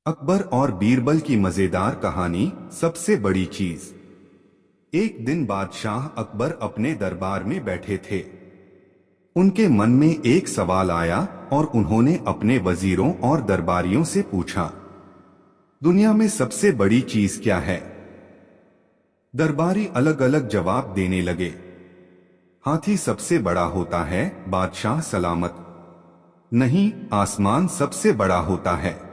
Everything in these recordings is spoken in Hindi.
अकबर और बीरबल की मजेदार कहानी। सबसे बड़ी चीज। एक दिन बादशाह अकबर अपने दरबार में बैठे थे। उनके मन में एक सवाल आया और उन्होंने अपने वजीरों और दरबारियों से पूछा, दुनिया में सबसे बड़ी चीज क्या है? दरबारी अलग अलग जवाब देने लगे। हाथी सबसे बड़ा होता है। बादशाह सलामत। नहीं, आसमान सबसे बड़ा होता है।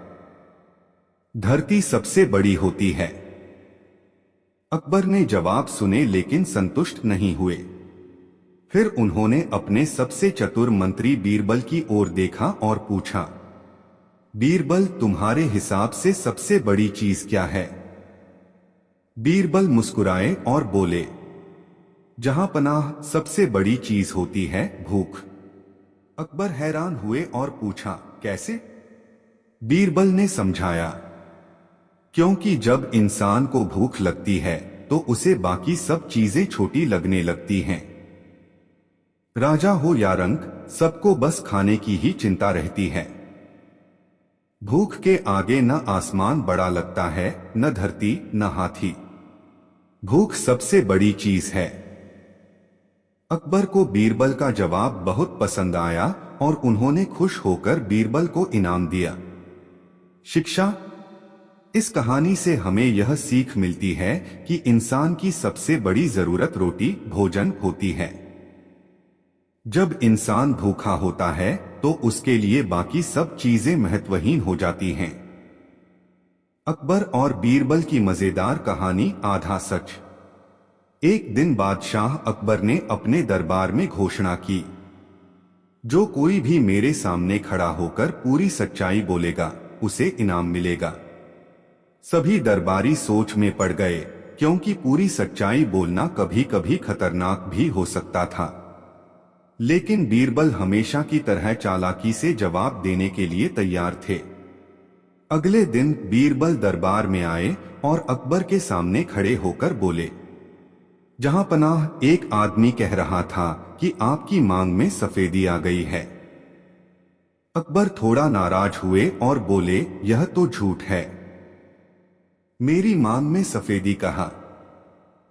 धरती सबसे बड़ी होती है। अकबर ने जवाब सुने लेकिन संतुष्ट नहीं हुए। फिर उन्होंने अपने सबसे चतुर मंत्री बीरबल की ओर देखा और पूछा, बीरबल, तुम्हारे हिसाब से सबसे बड़ी चीज क्या है? बीरबल मुस्कुराए और बोले, जहां पनाह, सबसे बड़ी चीज होती है भूख। अकबर हैरान हुए और पूछा, कैसे? बीरबल ने समझाया, क्योंकि जब इंसान को भूख लगती है तो उसे बाकी सब चीजें छोटी लगने लगती हैं। राजा हो या रंक, सबको बस खाने की ही चिंता रहती है। भूख के आगे न आसमान बड़ा लगता है, न धरती, न हाथी। भूख सबसे बड़ी चीज है। अकबर को बीरबल का जवाब बहुत पसंद आया और उन्होंने खुश होकर बीरबल को इनाम दिया। शिक्षा। इस कहानी से हमें यह सीख मिलती है कि इंसान की सबसे बड़ी जरूरत रोटी, भोजन होती है। जब इंसान भूखा होता है तो उसके लिए बाकी सब चीजें महत्वहीन हो जाती हैं। अकबर और बीरबल की मजेदार कहानी। आधा सच। एक दिन बादशाह अकबर ने अपने दरबार में घोषणा की, जो कोई भी मेरे सामने खड़ा होकर पूरी सच्चाई बोलेगा, उसे इनाम मिलेगा। सभी दरबारी सोच में पड़ गए, क्योंकि पूरी सच्चाई बोलना कभी कभी खतरनाक भी हो सकता था। लेकिन बीरबल हमेशा की तरह चालाकी से जवाब देने के लिए तैयार थे। अगले दिन बीरबल दरबार में आए और अकबर के सामने खड़े होकर बोले, जहां पनाह, एक आदमी कह रहा था कि आपकी मांग में सफेदी आ गई है। अकबर थोड़ा नाराज हुए और बोले, यह तो झूठ है। मेरी मांग में सफेदी कहा।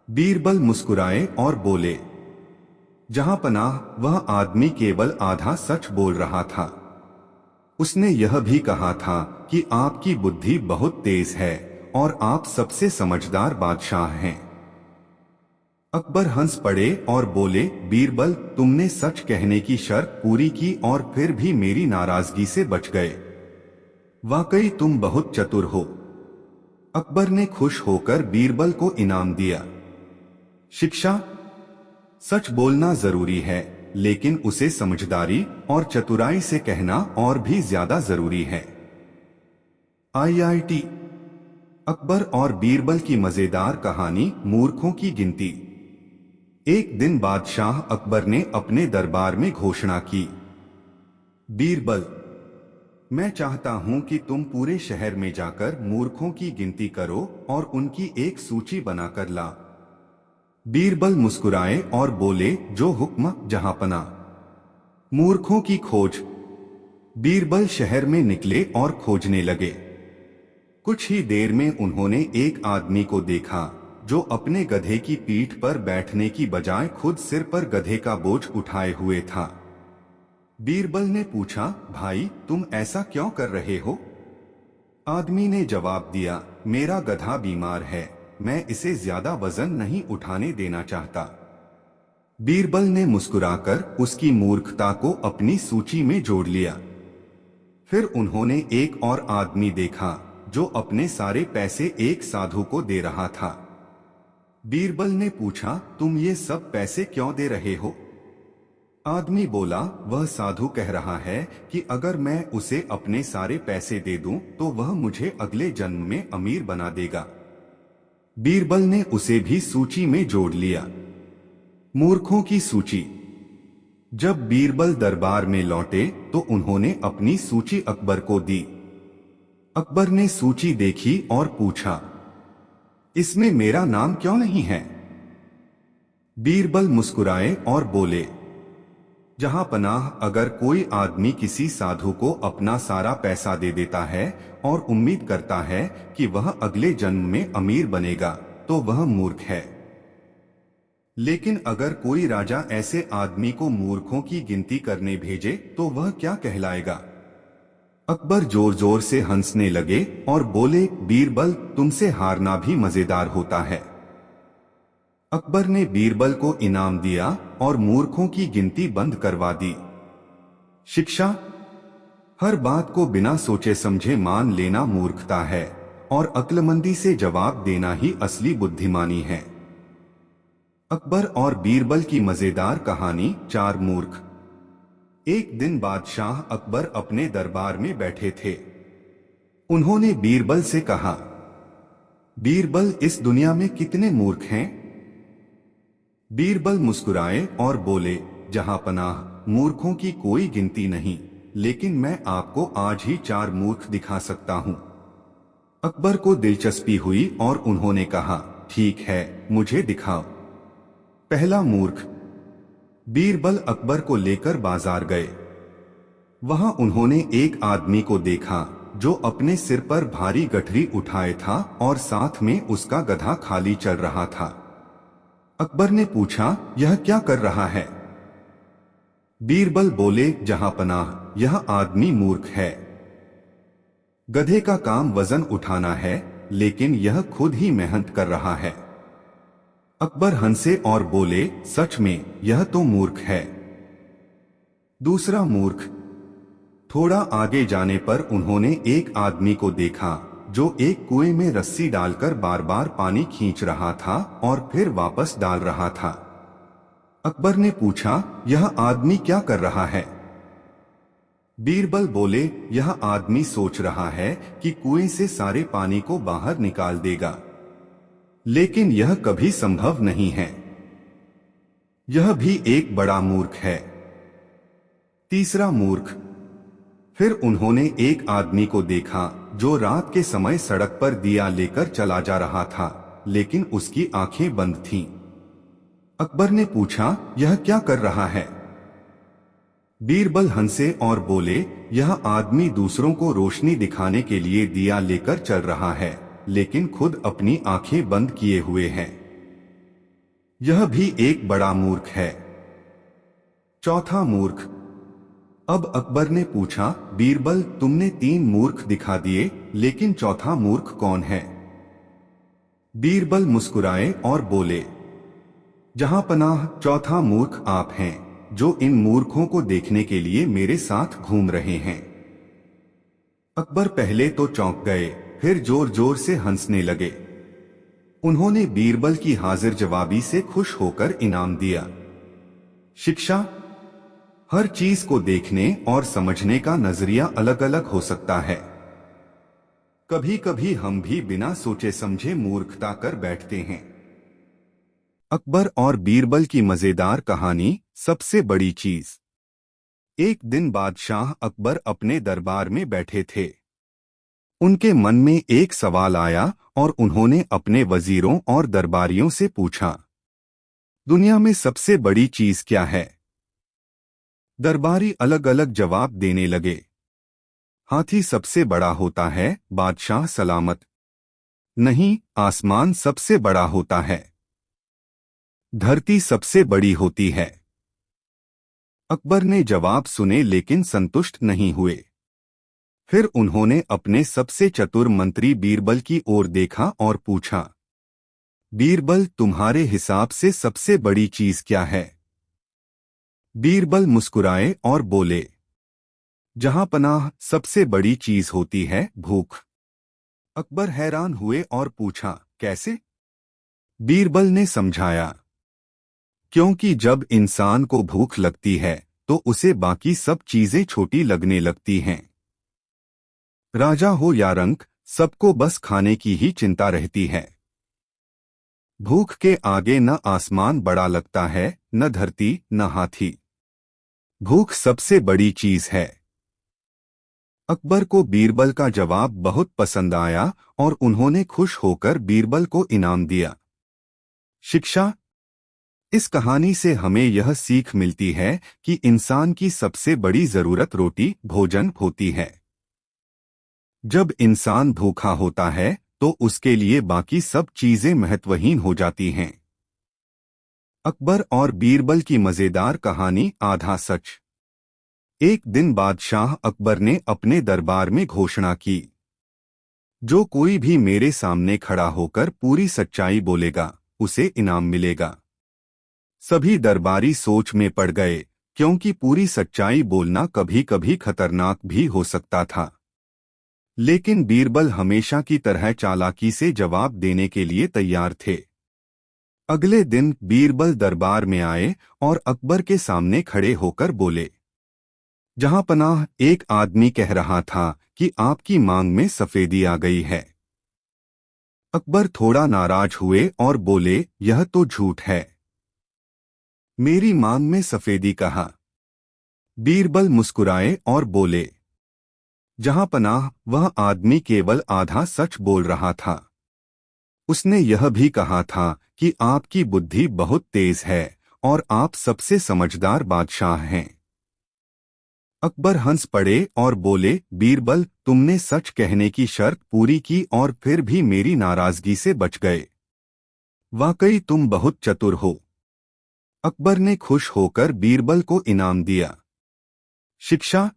बीरबल मुस्कुराए और बोले, जहां पनाह, वह आदमी केवल आधा सच बोल रहा था। उसने यह भी कहा था कि आपकी बुद्धि बहुत तेज है और आप सबसे समझदार बादशाह हैं। अकबर हंस पड़े और बोले, बीरबल, तुमने सच कहने की शर्त पूरी की और फिर भी मेरी नाराजगी से बच गए। वाकई तुम बहुत चतुर हो। अकबर ने खुश होकर बीरबल को इनाम दिया। शिक्षा। सच बोलना जरूरी है, लेकिन उसे समझदारी और चतुराई से कहना और भी ज्यादा जरूरी है। IIT। अकबर और बीरबल की मजेदार कहानी। मूर्खों की गिनती। एक दिन बादशाह अकबर ने अपने दरबार में घोषणा की, बीरबल, मैं चाहता हूं कि तुम पूरे शहर में जाकर मूर्खों की गिनती करो और उनकी एक सूची बनाकर ला। बीरबल मुस्कुराए और बोले, जो हुक्म जहांपना। मूर्खों की खोज। बीरबल शहर में निकले और खोजने लगे। कुछ ही देर में उन्होंने एक आदमी को देखा जो अपने गधे की पीठ पर बैठने की बजाय खुद सिर पर गधे का बोझ उठाए हुए था। बीरबल ने पूछा, भाई, तुम ऐसा क्यों कर रहे हो? आदमी ने जवाब दिया, मेरा गधा बीमार है, मैं इसे ज्यादा वजन नहीं उठाने देना चाहता। बीरबल ने मुस्कुराकर उसकी मूर्खता को अपनी सूची में जोड़ लिया। फिर उन्होंने एक और आदमी देखा जो अपने सारे पैसे एक साधु को दे रहा था। बीरबल ने पूछा, तुम ये सब पैसे क्यों दे रहे हो? आदमी बोला, वह साधु कह रहा है कि अगर मैं उसे अपने सारे पैसे दे दूं तो वह मुझे अगले जन्म में अमीर बना देगा। बीरबल ने उसे भी सूची में जोड़ लिया। मूर्खों की सूची। जब बीरबल दरबार में लौटे तो उन्होंने अपनी सूची अकबर को दी। अकबर ने सूची देखी और पूछा, इसमें मेरा नाम क्यों नहीं है? बीरबल मुस्कुराए और बोले, जहां पनाह, अगर कोई आदमी किसी साधु को अपना सारा पैसा दे देता है और उम्मीद करता है कि वह अगले जन्म में अमीर बनेगा, तो वह मूर्ख है। लेकिन अगर कोई राजा ऐसे आदमी को मूर्खों की गिनती करने भेजे तो वह क्या कहलाएगा? अकबर जोर जोर से हंसने लगे और बोले, बीरबल, तुमसे हारना भी मजेदार होता है। अकबर ने बीरबल को इनाम दिया और मूर्खों की गिनती बंद करवा दी। शिक्षा: हर बात को बिना सोचे समझे मान लेना मूर्खता है और अक्लमंदी से जवाब देना ही असली बुद्धिमानी है। अकबर और बीरबल की मजेदार कहानी। 4 मूर्ख। एक दिन बादशाह अकबर अपने दरबार में बैठे थे। उन्होंने बीरबल से कहा, बीरबल, इस दुनिया में कितने मूर्ख हैं? बीरबल मुस्कुराए और बोले, जहां पनाह, मूर्खों की कोई गिनती नहीं, लेकिन मैं आपको आज ही 4 मूर्ख दिखा सकता हूं। अकबर को दिलचस्पी हुई और उन्होंने कहा, ठीक है, मुझे दिखाओ। पहला मूर्ख। बीरबल अकबर को लेकर बाजार गए। वहां उन्होंने एक आदमी को देखा जो अपने सिर पर भारी गठरी उठाए था और साथ में उसका गधा खाली चल रहा था। अकबर ने पूछा, यह क्या कर रहा है? बीरबल बोले, जहां पनाह, यह आदमी मूर्ख है। गधे का काम वजन उठाना है, लेकिन यह खुद ही मेहनत कर रहा है। अकबर हंसे और बोले, सच में यह तो मूर्ख है। दूसरा मूर्ख। थोड़ा आगे जाने पर उन्होंने एक आदमी को देखा जो एक कुएं में रस्सी डालकर बार बार पानी खींच रहा था और फिर वापस डाल रहा था। अकबर ने पूछा, यह आदमी क्या कर रहा है? बीरबल बोले, यह आदमी सोच रहा है कि कुएं से सारे पानी को बाहर निकाल देगा, लेकिन यह कभी संभव नहीं है। यह भी एक बड़ा मूर्ख है। तीसरा मूर्ख। फिर उन्होंने एक आदमी को देखा जो रात के समय सड़क पर दिया लेकर चला जा रहा था, लेकिन उसकी आंखें बंद थीं। अकबर ने पूछा, यह क्या कर रहा है? बीरबल हंसे और बोले, यह आदमी दूसरों को रोशनी दिखाने के लिए दिया लेकर चल रहा है, लेकिन खुद अपनी आंखें बंद किए हुए है। यह भी एक बड़ा मूर्ख है। चौथा मूर्ख। अब अकबर ने पूछा, बीरबल, तुमने 3 मूर्ख दिखा दिए, लेकिन चौथा मूर्ख कौन है? बीरबल मुस्कुराए और बोले, जहां पनाह, चौथा मूर्ख आप हैं, जो इन मूर्खों को देखने के लिए मेरे साथ घूम रहे हैं। अकबर पहले तो चौंक गए, फिर जोर जोर से हंसने लगे। उन्होंने बीरबल की हाजिर जवाबी से खुश होकर इनाम दिया। शिक्षा: हर चीज को देखने और समझने का नजरिया अलग अलग हो सकता है। कभी कभी हम भी बिना सोचे समझे मूर्खता कर बैठते हैं। अकबर और बीरबल की मजेदार कहानी। सबसे बड़ी चीज। एक दिन बादशाह अकबर अपने दरबार में बैठे थे। उनके मन में एक सवाल आया और उन्होंने अपने वजीरों और दरबारियों से पूछा, दुनिया में सबसे बड़ी चीज क्या है? दरबारी अलग अलग जवाब देने लगे। हाथी सबसे बड़ा होता है। बादशाह सलामत। नहीं, आसमान सबसे बड़ा होता है। धरती सबसे बड़ी होती है। अकबर ने जवाब सुने लेकिन संतुष्ट नहीं हुए। फिर उन्होंने अपने सबसे चतुर मंत्री बीरबल की ओर देखा और पूछा, बीरबल, तुम्हारे हिसाब से सबसे बड़ी चीज क्या है? बीरबल मुस्कुराए और बोले, जहां पनाह, सबसे बड़ी चीज होती है भूख। अकबर हैरान हुए और पूछा, कैसे? बीरबल ने समझाया, क्योंकि जब इंसान को भूख लगती है तो उसे बाकी सब चीजें छोटी लगने लगती हैं। राजा हो या रंक, सबको बस खाने की ही चिंता रहती है। भूख के आगे न आसमान बड़ा लगता है, न धरती, न हाथी। भूख सबसे बड़ी चीज है। अकबर को बीरबल का जवाब बहुत पसंद आया और उन्होंने खुश होकर बीरबल को इनाम दिया। शिक्षा: इस कहानी से हमें यह सीख मिलती है कि इंसान की सबसे बड़ी जरूरत रोटी भोजन होती है। जब इंसान भूखा होता है तो उसके लिए बाकी सब चीजें महत्वहीन हो जाती हैं। अकबर और बीरबल की मजेदार कहानी आधा सच। एक दिन बादशाह अकबर ने अपने दरबार में घोषणा की, जो कोई भी मेरे सामने खड़ा होकर पूरी सच्चाई बोलेगा उसे इनाम मिलेगा। सभी दरबारी सोच में पड़ गए, क्योंकि पूरी सच्चाई बोलना कभी कभी खतरनाक भी हो सकता था। लेकिन बीरबल हमेशा की तरह चालाकी से जवाब देने के लिए तैयार थे। अगले दिन बीरबल दरबार में आए और अकबर के सामने खड़े होकर बोले, जहांपनाह, एक आदमी कह रहा था कि आपकी मांग में सफेदी आ गई है। अकबर थोड़ा नाराज हुए और बोले, यह तो झूठ है। मेरी मांग में सफेदी कहा? बीरबल मुस्कुराए और बोले, जहांपनाह, वह आदमी केवल आधा सच बोल रहा था। उसने यह भी कहा था कि आपकी बुद्धि बहुत तेज है और आप सबसे समझदार बादशाह हैं। अकबर हंस पड़े और बोले, बीरबल, तुमने सच कहने की शर्त पूरी की और फिर भी मेरी नाराजगी से बच गए। वाकई तुम बहुत चतुर हो। अकबर ने खुश होकर बीरबल को इनाम दिया। शिक्षा: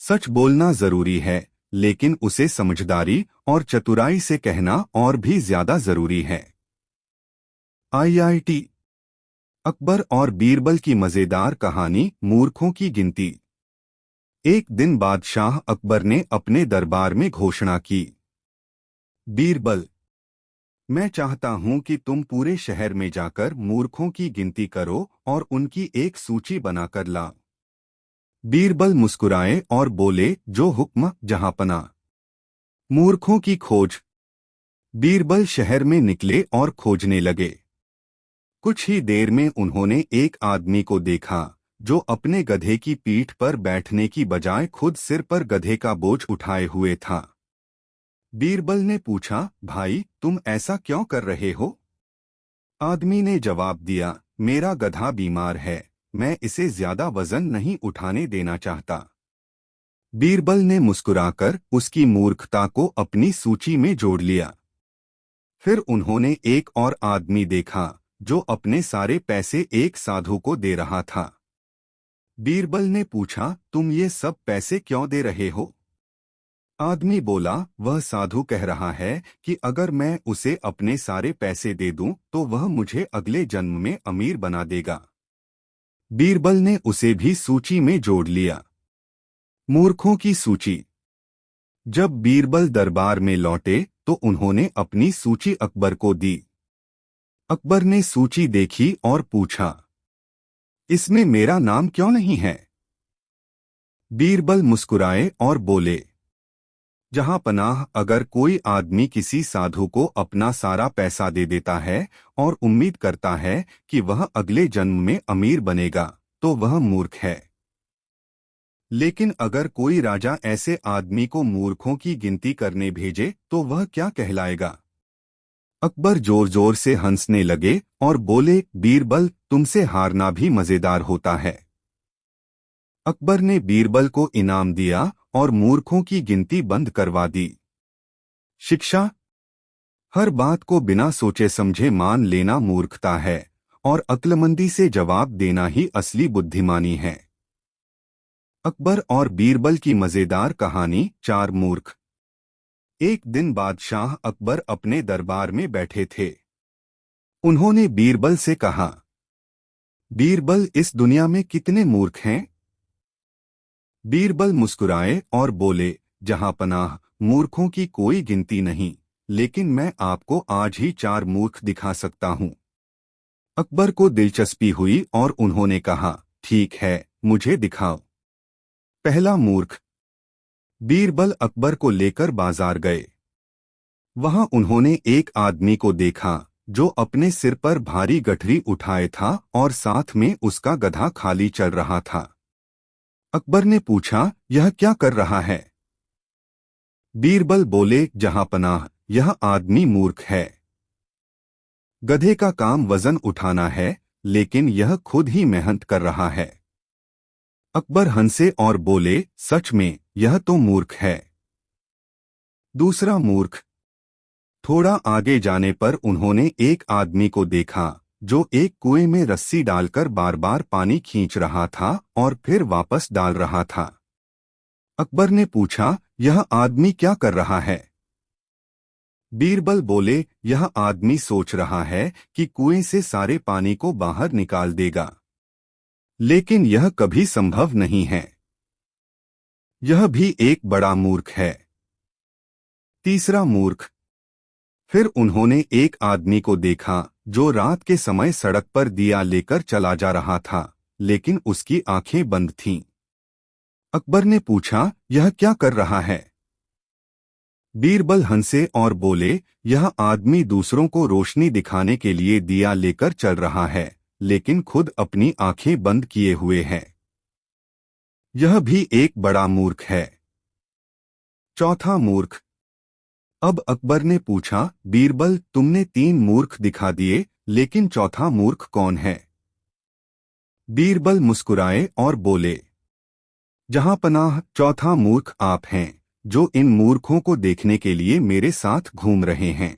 सच बोलना जरूरी है, लेकिन उसे समझदारी और चतुराई से कहना और भी ज्यादा जरूरी है। IIT अकबर और बीरबल की मजेदार कहानी मूर्खों की गिनती। एक दिन बादशाह अकबर ने अपने दरबार में घोषणा की, बीरबल, मैं चाहता हूं कि तुम पूरे शहर में जाकर मूर्खों की गिनती करो और उनकी एक सूची बनाकर लाओ। बीरबल मुस्कुराए और बोले, जो हुक्म जहांपना। मूर्खों की खोज। बीरबल शहर में निकले और खोजने लगे। कुछ ही देर में उन्होंने एक आदमी को देखा जो अपने गधे की पीठ पर बैठने की बजाय खुद सिर पर गधे का बोझ उठाए हुए था। बीरबल ने पूछा, भाई, तुम ऐसा क्यों कर रहे हो? आदमी ने जवाब दिया, मेरा गधा बीमार है, मैं इसे ज्यादा वजन नहीं उठाने देना चाहता। बीरबल ने मुस्कुराकर उसकी मूर्खता को अपनी सूची में जोड़ लिया। फिर उन्होंने एक और आदमी देखा जो अपने सारे पैसे एक साधु को दे रहा था। बीरबल ने पूछा, तुम ये सब पैसे क्यों दे रहे हो? आदमी बोला, वह साधु कह रहा है कि अगर मैं उसे अपने सारे पैसे दे दूं तो वह मुझे अगले जन्म में अमीर बना देगा। बीरबल ने उसे भी सूची में जोड़ लिया। मूर्खों की सूची। जब बीरबल दरबार में लौटे तो उन्होंने अपनी सूची अकबर को दी। अकबर ने सूची देखी और पूछा, इसमें मेरा नाम क्यों नहीं है? बीरबल मुस्कुराए और बोले, जहांपनाह, अगर कोई आदमी किसी साधु को अपना सारा पैसा दे देता है और उम्मीद करता है कि वह अगले जन्म में अमीर बनेगा तो वह मूर्ख है। लेकिन अगर कोई राजा ऐसे आदमी को मूर्खों की गिनती करने भेजे तो वह क्या कहलाएगा? अकबर जोर जोर से हंसने लगे और बोले, बीरबल, तुमसे हारना भी मजेदार होता है। अकबर ने बीरबल को इनाम दिया और मूर्खों की गिनती बंद करवा दी। शिक्षा: हर बात को बिना सोचे समझे मान लेना मूर्खता है और अक्लमंदी से जवाब देना ही असली बुद्धिमानी है। अकबर और बीरबल की मजेदार कहानी चार मूर्ख। एक दिन बादशाह अकबर अपने दरबार में बैठे थे। उन्होंने बीरबल से कहा, बीरबल, इस दुनिया में कितने मूर्ख हैं? बीरबल मुस्कुराए और बोले, जहांपनाह, मूर्खों की कोई गिनती नहीं, लेकिन मैं आपको आज ही चार मूर्ख दिखा सकता हूं। अकबर को दिलचस्पी हुई और उन्होंने कहा, ठीक है, मुझे दिखाओ। पहला मूर्ख। बीरबल अकबर को लेकर बाजार गए। वहां उन्होंने एक आदमी को देखा जो अपने सिर पर भारी गठरी उठाए था और साथ में उसका गधा खाली चल रहा था। अकबर ने पूछा, यह क्या कर रहा है? बीरबल बोले, जहांपनाह, यह आदमी मूर्ख है। गधे का काम वजन उठाना है, लेकिन यह खुद ही मेहनत कर रहा है। अकबर हंसे और बोले, सच में यह तो मूर्ख है। दूसरा मूर्ख। थोड़ा आगे जाने पर उन्होंने एक आदमी को देखा जो एक कुएं में रस्सी डालकर बार बार पानी खींच रहा था और फिर वापस डाल रहा था। अकबर ने पूछा, यह आदमी क्या कर रहा है? बीरबल बोले, यह आदमी सोच रहा है कि कुएं से सारे पानी को बाहर निकाल देगा, लेकिन यह कभी संभव नहीं है। यह भी एक बड़ा मूर्ख है। तीसरा मूर्ख। फिर उन्होंने एक आदमी को देखा जो रात के समय सड़क पर दिया लेकर चला जा रहा था, लेकिन उसकी आंखें बंद थीं। अकबर ने पूछा, यह क्या कर रहा है? बीरबल हंसे और बोले, यह आदमी दूसरों को रोशनी दिखाने के लिए दिया लेकर चल रहा है, लेकिन खुद अपनी आंखें बंद किए हुए है। यह भी एक बड़ा मूर्ख है। चौथा मूर्ख। अब अकबर ने पूछा, बीरबल तुमने 3 मूर्ख दिखा दिए, लेकिन चौथा मूर्ख कौन है? बीरबल मुस्कुराए और बोले, जहां पनाह चौथा मूर्ख आप हैं, जो इन मूर्खों को देखने के लिए मेरे साथ घूम रहे हैं।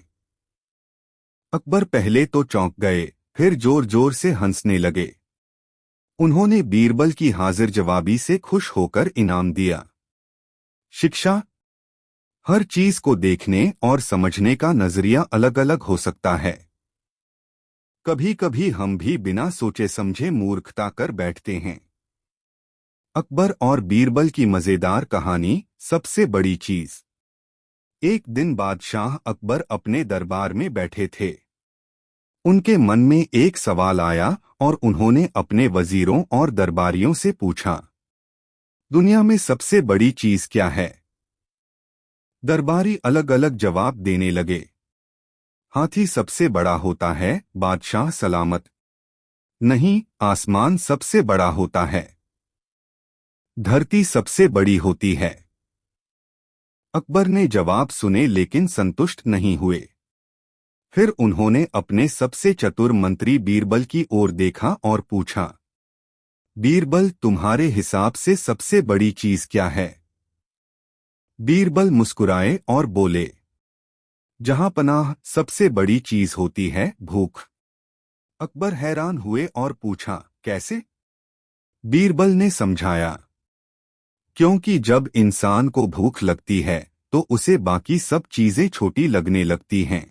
अकबर पहले तो चौंक गए, फिर जोर जोर से हंसने लगे। उन्होंने बीरबल की हाजिर जवाबी से खुश होकर इनाम दिया। शिक्षा। हर चीज को देखने और समझने का नजरिया अलग अलग हो सकता है। कभी कभी हम भी बिना सोचे समझे मूर्खता कर बैठते हैं। अकबर और बीरबल की मजेदार कहानी, सबसे बड़ी चीज। एक दिन बादशाह अकबर अपने दरबार में बैठे थे। उनके मन में एक सवाल आया और उन्होंने अपने वजीरों और दरबारियों से पूछा, दुनिया में सबसे बड़ी चीज क्या है? दरबारी अलग अलग जवाब देने लगे। हाथी सबसे बड़ा होता है, बादशाह सलामत। नहीं, आसमान सबसे बड़ा होता है। धरती सबसे बड़ी होती है। अकबर ने जवाब सुने लेकिन संतुष्ट नहीं हुए। फिर उन्होंने अपने सबसे चतुर मंत्री बीरबल की ओर देखा और पूछा, बीरबल तुम्हारे हिसाब से सबसे बड़ी चीज क्या है? बीरबल मुस्कुराए और बोले, जहां पनाह सबसे बड़ी चीज होती है भूख। अकबर हैरान हुए और पूछा, कैसे? बीरबल ने समझाया, क्योंकि जब इंसान को भूख लगती है तो उसे बाकी सब चीजें छोटी लगने लगती हैं।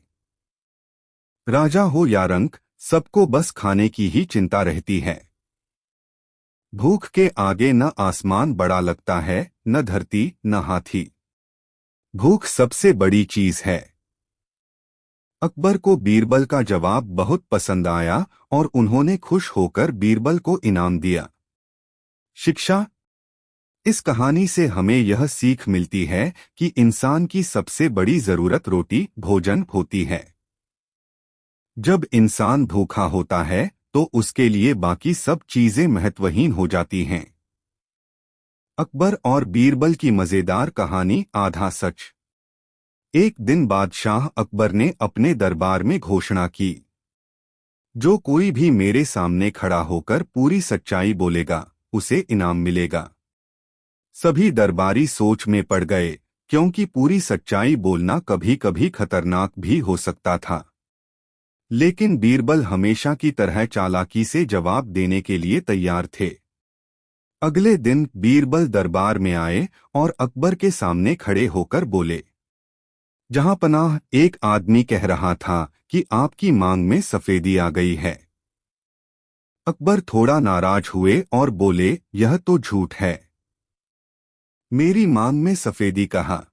राजा हो या रंक, सबको बस खाने की ही चिंता रहती है। भूख के आगे न आसमान बड़ा लगता है, न धरती, न हाथी। भूख सबसे बड़ी चीज है। अकबर को बीरबल का जवाब बहुत पसंद आया और उन्होंने खुश होकर बीरबल को इनाम दिया। शिक्षा। इस कहानी से हमें यह सीख मिलती है कि इंसान की सबसे बड़ी जरूरत रोटी, भोजन होती है। जब इंसान भूखा होता है तो उसके लिए बाकी सब चीजें महत्वहीन हो जाती हैं। अकबर और बीरबल की मजेदार कहानी, आधा सच। एक दिन बादशाह अकबर ने अपने दरबार में घोषणा की, जो कोई भी मेरे सामने खड़ा होकर पूरी सच्चाई बोलेगा, उसे इनाम मिलेगा। सभी दरबारी सोच में पड़ गए, क्योंकि पूरी सच्चाई बोलना कभी कभी खतरनाक भी हो सकता था। लेकिन बीरबल हमेशा की तरह चालाकी से जवाब देने के लिए तैयार थे। अगले दिन बीरबल दरबार में आए और अकबर के सामने खड़े होकर बोले, जहां पनाह एक आदमी कह रहा था कि आपकी मांग में सफेदी आ गई है। अकबर थोड़ा नाराज हुए और बोले, यह तो झूठ है। मेरी मांग में सफेदी कहा?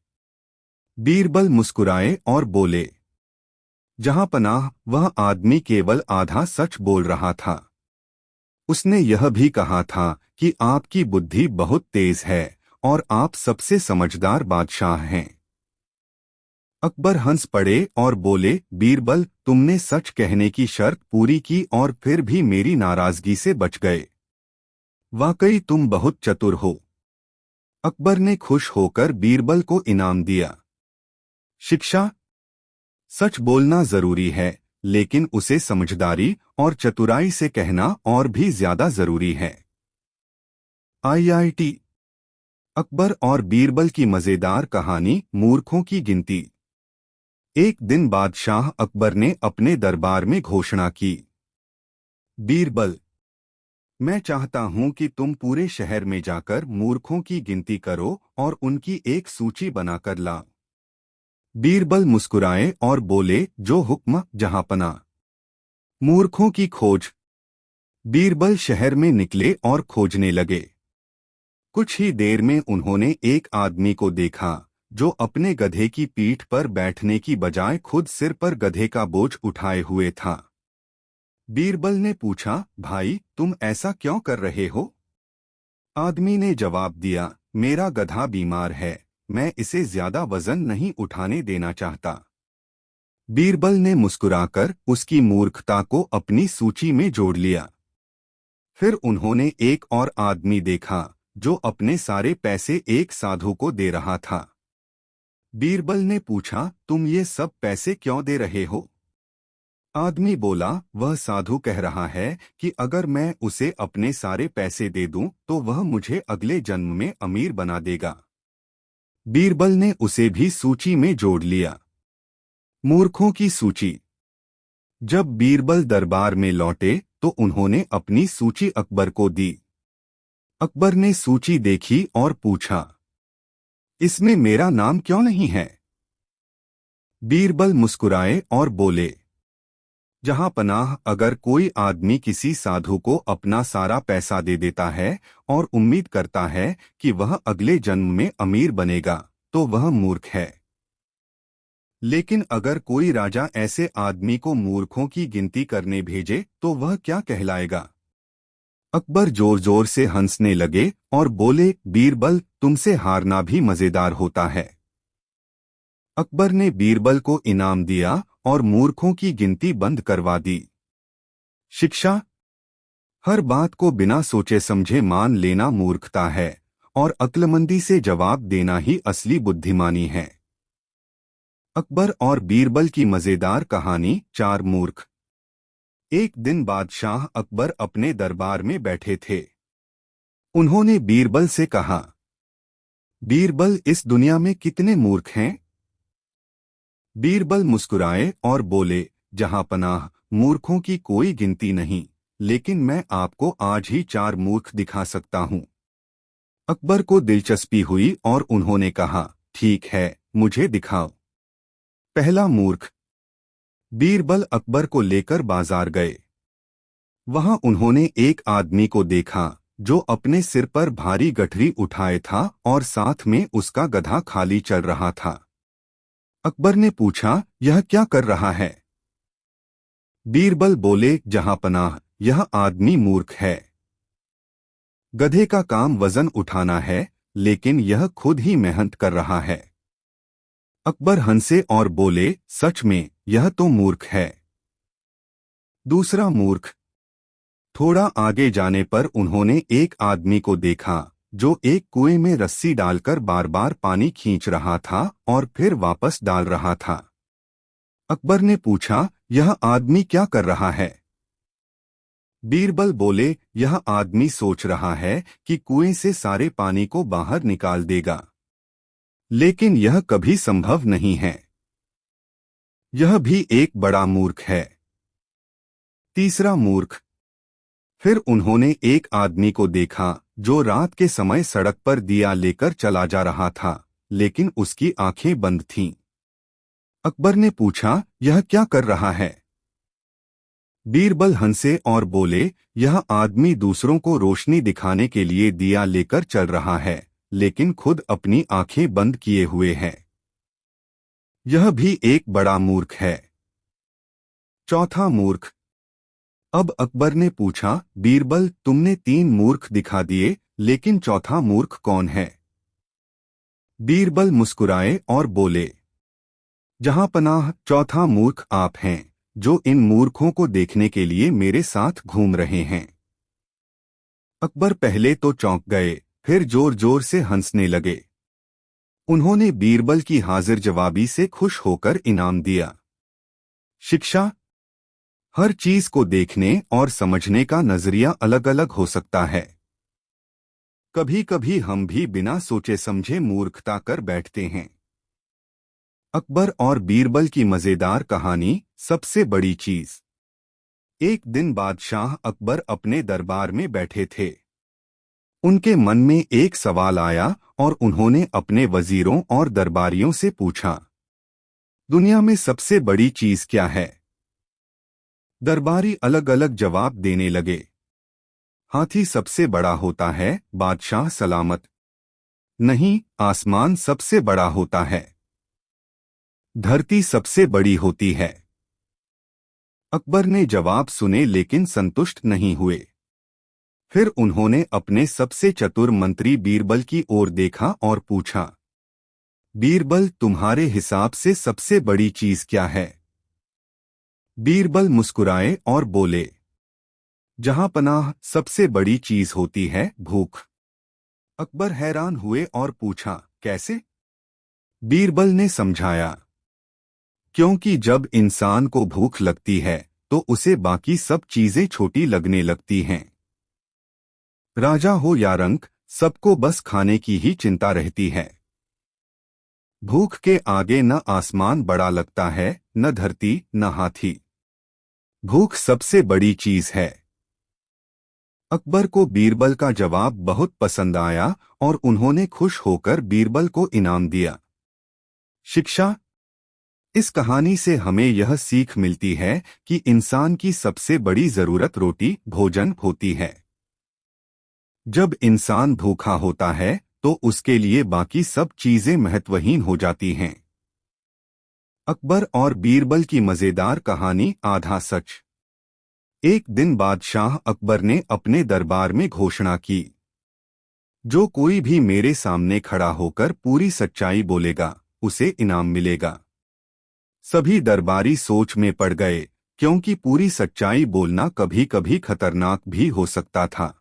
बीरबल मुस्कुराए और बोले, जहां पनाह वह आदमी केवल आधा सच बोल रहा था। उसने यह भी कहा था कि आपकी बुद्धि बहुत तेज है और आप सबसे समझदार बादशाह हैं। अकबर हंस पड़े और बोले, बीरबल तुमने सच कहने की शर्त पूरी की और फिर भी मेरी नाराजगी से बच गए। वाकई तुम बहुत चतुर हो। अकबर ने खुश होकर बीरबल को इनाम दिया। शिक्षा। सच बोलना जरूरी है, लेकिन उसे समझदारी और चतुराई से कहना और भी ज्यादा जरूरी है। IIT अकबर और बीरबल की मजेदार कहानी, मूर्खों की गिनती। एक दिन बादशाह अकबर ने अपने दरबार में घोषणा की, बीरबल, मैं चाहता हूं कि तुम पूरे शहर में जाकर मूर्खों की गिनती करो और उनकी एक सूची बनाकर ला। बीरबल मुस्कुराए और बोले, जो हुक्म जहांपना। मूर्खों की खोज। बीरबल शहर में निकले और खोजने लगे। कुछ ही देर में उन्होंने एक आदमी को देखा जो अपने गधे की पीठ पर बैठने की बजाय खुद सिर पर गधे का बोझ उठाए हुए था। बीरबल ने पूछा, भाई तुम ऐसा क्यों कर रहे हो? आदमी ने जवाब दिया, मेरा गधा बीमार है, मैं इसे ज्यादा वजन नहीं उठाने देना चाहता। बीरबल ने मुस्कुराकर उसकी मूर्खता को अपनी सूची में जोड़ लिया। फिर उन्होंने एक और आदमी देखा जो अपने सारे पैसे एक साधु को दे रहा था। बीरबल ने पूछा, तुम ये सब पैसे क्यों दे रहे हो? आदमी बोला, वह साधु कह रहा है कि अगर मैं उसे अपने सारे पैसे दे दूं तो वह मुझे अगले जन्म में अमीर बना देगा। बीरबल ने उसे भी सूची में जोड़ लिया। मूर्खों की सूची। जब बीरबल दरबार में लौटे तो उन्होंने अपनी सूची अकबर को दी। अकबर ने सूची देखी और पूछा, इसमें मेरा नाम क्यों नहीं है? बीरबल मुस्कुराए और बोले, जहां पनाह, अगर कोई आदमी किसी साधु को अपना सारा पैसा दे देता है और उम्मीद करता है कि वह अगले जन्म में अमीर बनेगा तो वह मूर्ख है। लेकिन अगर कोई राजा ऐसे आदमी को मूर्खों की गिनती करने भेजे तो वह क्या कहलाएगा? अकबर जोर जोर से हंसने लगे और बोले, बीरबल, तुमसे हारना भी मजेदार होता है। अकबर ने बीरबल को इनाम दिया और मूर्खों की गिनती बंद करवा दी। शिक्षा। हर बात को बिना सोचे समझे मान लेना मूर्खता है और अक्लमंदी से जवाब देना ही असली बुद्धिमानी है। अकबर और बीरबल की मजेदार कहानी, चार मूर्ख। एक दिन बादशाह अकबर अपने दरबार में बैठे थे। उन्होंने बीरबल से कहा, बीरबल, इस दुनिया में कितने मूर्ख हैं? बीरबल मुस्कुराए और बोले, जहांपनाह, मूर्खों की कोई गिनती नहीं, लेकिन मैं आपको आज ही चार मूर्ख दिखा सकता हूं। अकबर को दिलचस्पी हुई और उन्होंने कहा, ठीक है, मुझे दिखाओ। पहला मूर्ख। बीरबल अकबर को लेकर बाजार गए। वहां उन्होंने एक आदमी को देखा जो अपने सिर पर भारी गठरी उठाए था और साथ में उसका गधा खाली चल रहा था। अकबर ने पूछा, यह क्या कर रहा है? बीरबल बोले, जहांपनाह, यह आदमी मूर्ख है। गधे का काम वजन उठाना है, लेकिन यह खुद ही मेहनत कर रहा है। अकबर हंसे और बोले, सच में यह तो मूर्ख है। दूसरा मूर्ख। थोड़ा आगे जाने पर उन्होंने एक आदमी को देखा जो एक कुएं में रस्सी डालकर बार बार पानी खींच रहा था और फिर वापस डाल रहा था। अकबर ने पूछा, यह आदमी क्या कर रहा है? बीरबल बोले, यह आदमी सोच रहा है कि कुएं से सारे पानी को बाहर निकाल देगा, लेकिन यह कभी संभव नहीं है। यह भी एक बड़ा मूर्ख है। तीसरा मूर्ख। फिर उन्होंने एक आदमी को देखा जो रात के समय सड़क पर दिया लेकर चला जा रहा था, लेकिन उसकी आंखें बंद थीं। अकबर ने पूछा, यह क्या कर रहा है? बीरबल हंसे और बोले, यह आदमी दूसरों को रोशनी दिखाने के लिए दिया लेकर चल रहा है, लेकिन खुद अपनी आंखें बंद किए हुए है। यह भी एक बड़ा मूर्ख है। चौथा मूर्ख। अब अकबर ने पूछा, बीरबल, तुमने तीन मूर्ख दिखा दिए, लेकिन चौथा मूर्ख कौन है? बीरबल मुस्कुराए और बोले, जहांपनाह, चौथा मूर्ख आप हैं जो इन मूर्खों को देखने के लिए मेरे साथ घूम रहे हैं। अकबर पहले तो चौंक गए, फिर जोर जोर से हंसने लगे। उन्होंने बीरबल की हाजिर जवाबी से खुश होकर इनाम दिया। शिक्षा। हर चीज को देखने और समझने का नजरिया अलग अलग हो सकता है। कभी कभी हम भी बिना सोचे समझे मूर्खता कर बैठते हैं। अकबर और बीरबल की मजेदार कहानी, सबसे बड़ी चीज। एक दिन बादशाह अकबर अपने दरबार में बैठे थे। उनके मन में एक सवाल आया और उन्होंने अपने वजीरों और दरबारियों से पूछा, दुनिया में सबसे बड़ी चीज क्या है? दरबारी अलग अलग जवाब देने लगे। हाथी सबसे बड़ा होता है, बादशाह सलामत। नहीं, आसमान सबसे बड़ा होता है। धरती सबसे बड़ी होती है। अकबर ने जवाब सुने लेकिन संतुष्ट नहीं हुए। फिर उन्होंने अपने सबसे चतुर मंत्री बीरबल की ओर देखा और पूछा, बीरबल, तुम्हारे हिसाब से सबसे बड़ी चीज क्या है? बीरबल मुस्कुराए और बोले, जहां पनाह सबसे बड़ी चीज होती है, भूख। अकबर हैरान हुए और पूछा, कैसे? बीरबल ने समझाया, क्योंकि जब इंसान को भूख लगती है तो उसे बाकी सब चीजें छोटी लगने लगती हैं। राजा हो या रंक, सबको बस खाने की ही चिंता रहती है। भूख के आगे न आसमान बड़ा लगता है, न धरती, न हाथी। भूख सबसे बड़ी चीज है। अकबर को बीरबल का जवाब बहुत पसंद आया और उन्होंने खुश होकर बीरबल को इनाम दिया। शिक्षा। इस कहानी से हमें यह सीख मिलती है कि इंसान की सबसे बड़ी जरूरत रोटी, भोजन होती है। जब इंसान भूखा होता है तो उसके लिए बाकी सब चीजें महत्वहीन हो जाती हैं। अकबर और बीरबल की मजेदार कहानी, आधा सच। एक दिन बादशाह अकबर ने अपने दरबार में घोषणा की, जो कोई भी मेरे सामने खड़ा होकर पूरी सच्चाई बोलेगा, उसे इनाम मिलेगा। सभी दरबारी सोच में पड़ गए, क्योंकि पूरी सच्चाई बोलना कभी कभी खतरनाक भी हो सकता था।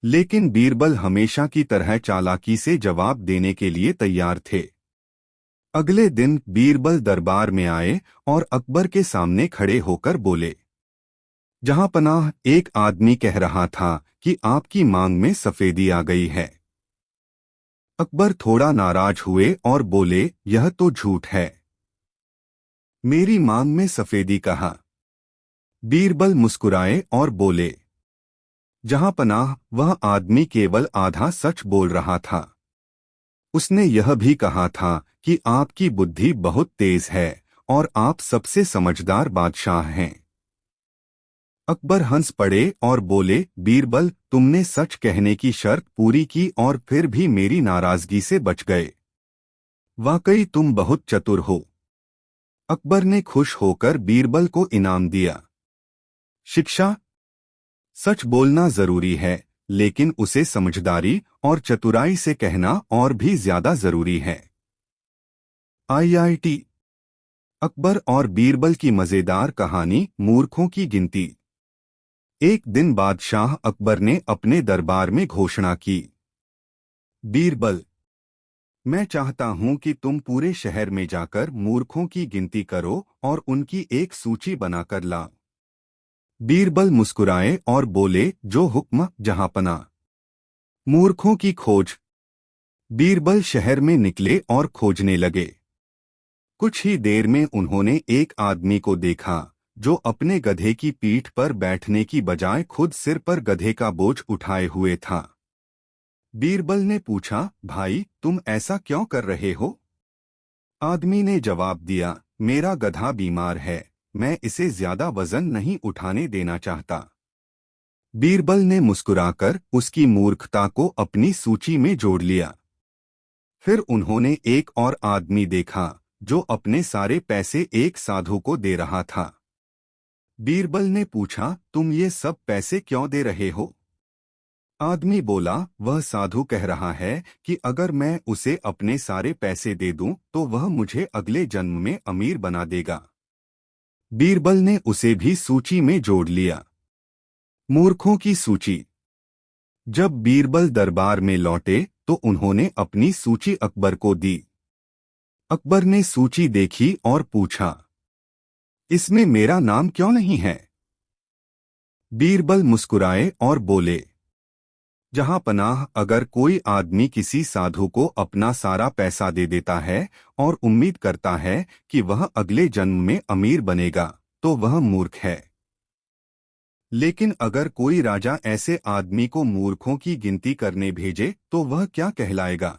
लेकिन बीरबल हमेशा की तरह चालाकी से जवाब देने के लिए तैयार थे। अगले दिन बीरबल दरबार में आए और अकबर के सामने खड़े होकर बोले, जहां पनाह, एक आदमी कह रहा था कि आपकी मांग में सफेदी आ गई है। अकबर थोड़ा नाराज हुए और बोले, यह तो झूठ है। मेरी मांग में सफेदी कहा? बीरबल मुस्कुराए और बोले, जहां पनाह, वह आदमी केवल आधा सच बोल रहा था। उसने यह भी कहा था कि आपकी बुद्धि बहुत तेज है और आप सबसे समझदार बादशाह हैं। अकबर हंस पड़े और बोले, बीरबल, तुमने सच कहने की शर्त पूरी की और फिर भी मेरी नाराजगी से बच गए। वाकई तुम बहुत चतुर हो। अकबर ने खुश होकर बीरबल को इनाम दिया। शिक्षा। सच बोलना जरूरी है, लेकिन उसे समझदारी और चतुराई से कहना और भी ज्यादा जरूरी है। IIT। अकबर और बीरबल की मजेदार कहानी, मूर्खों की गिनती। एक दिन बादशाह अकबर ने अपने दरबार में घोषणा की, बीरबल, मैं चाहता हूं कि तुम पूरे शहर में जाकर मूर्खों की गिनती करो और उनकी एक सूची बनाकर लाओ। बीरबल मुस्कुराए और बोले, जो हुक्म जहांपना। मूर्खों की खोज। बीरबल शहर में निकले और खोजने लगे। कुछ ही देर में उन्होंने एक आदमी को देखा जो अपने गधे की पीठ पर बैठने की बजाय खुद सिर पर गधे का बोझ उठाए हुए था। बीरबल ने पूछा, भाई, तुम ऐसा क्यों कर रहे हो? आदमी ने जवाब दिया, मेरा गधा बीमार है, मैं इसे ज्यादा वजन नहीं उठाने देना चाहता। बीरबल ने मुस्कुराकर उसकी मूर्खता को अपनी सूची में जोड़ लिया। फिर उन्होंने एक और आदमी देखा जो अपने सारे पैसे एक साधु को दे रहा था। बीरबल ने पूछा, तुम ये सब पैसे क्यों दे रहे हो? आदमी बोला, वह साधु कह रहा है कि अगर मैं उसे अपने सारे पैसे दे दूं तो वह मुझे अगले जन्म में अमीर बना देगा। बीरबल ने उसे भी सूची में जोड़ लिया। मूर्खों की सूची। जब बीरबल दरबार में लौटे तो उन्होंने अपनी सूची अकबर को दी। अकबर ने सूची देखी और पूछा, इसमें मेरा नाम क्यों नहीं है? बीरबल मुस्कुराए और बोले, जहां पनाह, अगर कोई आदमी किसी साधु को अपना सारा पैसा दे देता है और उम्मीद करता है कि वह अगले जन्म में अमीर बनेगा, तो वह मूर्ख है। लेकिन अगर कोई राजा ऐसे आदमी को मूर्खों की गिनती करने भेजे तो वह क्या कहलाएगा?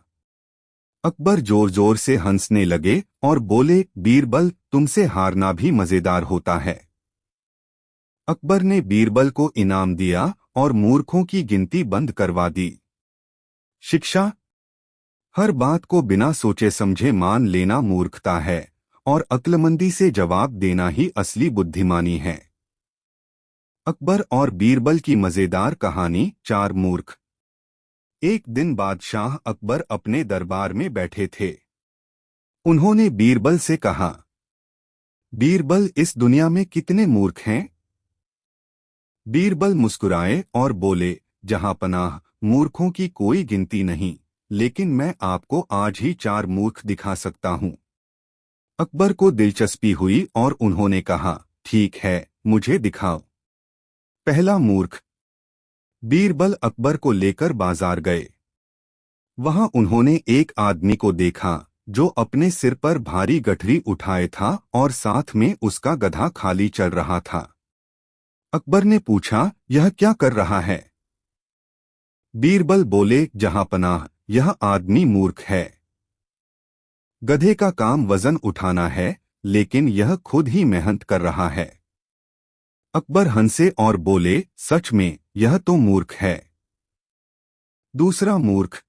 अकबर जोर जोर से हंसने लगे और बोले, बीरबल, तुमसे हारना भी मजेदार होता है। अकबर ने बीरबल को इनाम दिया और मूर्खों की गिनती बंद करवा दी। शिक्षा: हर बात को बिना सोचे समझे मान लेना मूर्खता है और अक्लमंदी से जवाब देना ही असली बुद्धिमानी है। अकबर और बीरबल की मजेदार कहानी। चार मूर्ख। एक दिन बादशाह अकबर अपने दरबार में बैठे थे। उन्होंने बीरबल से कहा, बीरबल, इस दुनिया में कितने मूर्ख हैं? बीरबल मुस्कुराए और बोले, जहां पनाह, मूर्खों की कोई गिनती नहीं, लेकिन मैं आपको आज ही चार मूर्ख दिखा सकता हूं। अकबर को दिलचस्पी हुई और उन्होंने कहा, ठीक है, मुझे दिखाओ। पहला मूर्ख। बीरबल अकबर को लेकर बाजार गए। वहां उन्होंने एक आदमी को देखा जो अपने सिर पर भारी गठरी उठाए था और साथ में उसका गधा खाली चल रहा था। अकबर ने पूछा, यह क्या कर रहा है? बीरबल बोले, जहां पनाह, यह आदमी मूर्ख है। गधे का काम वजन उठाना है, लेकिन यह खुद ही मेहनत कर रहा है। अकबर हंसे और बोले, सच में यह तो मूर्ख है। दूसरा मूर्ख।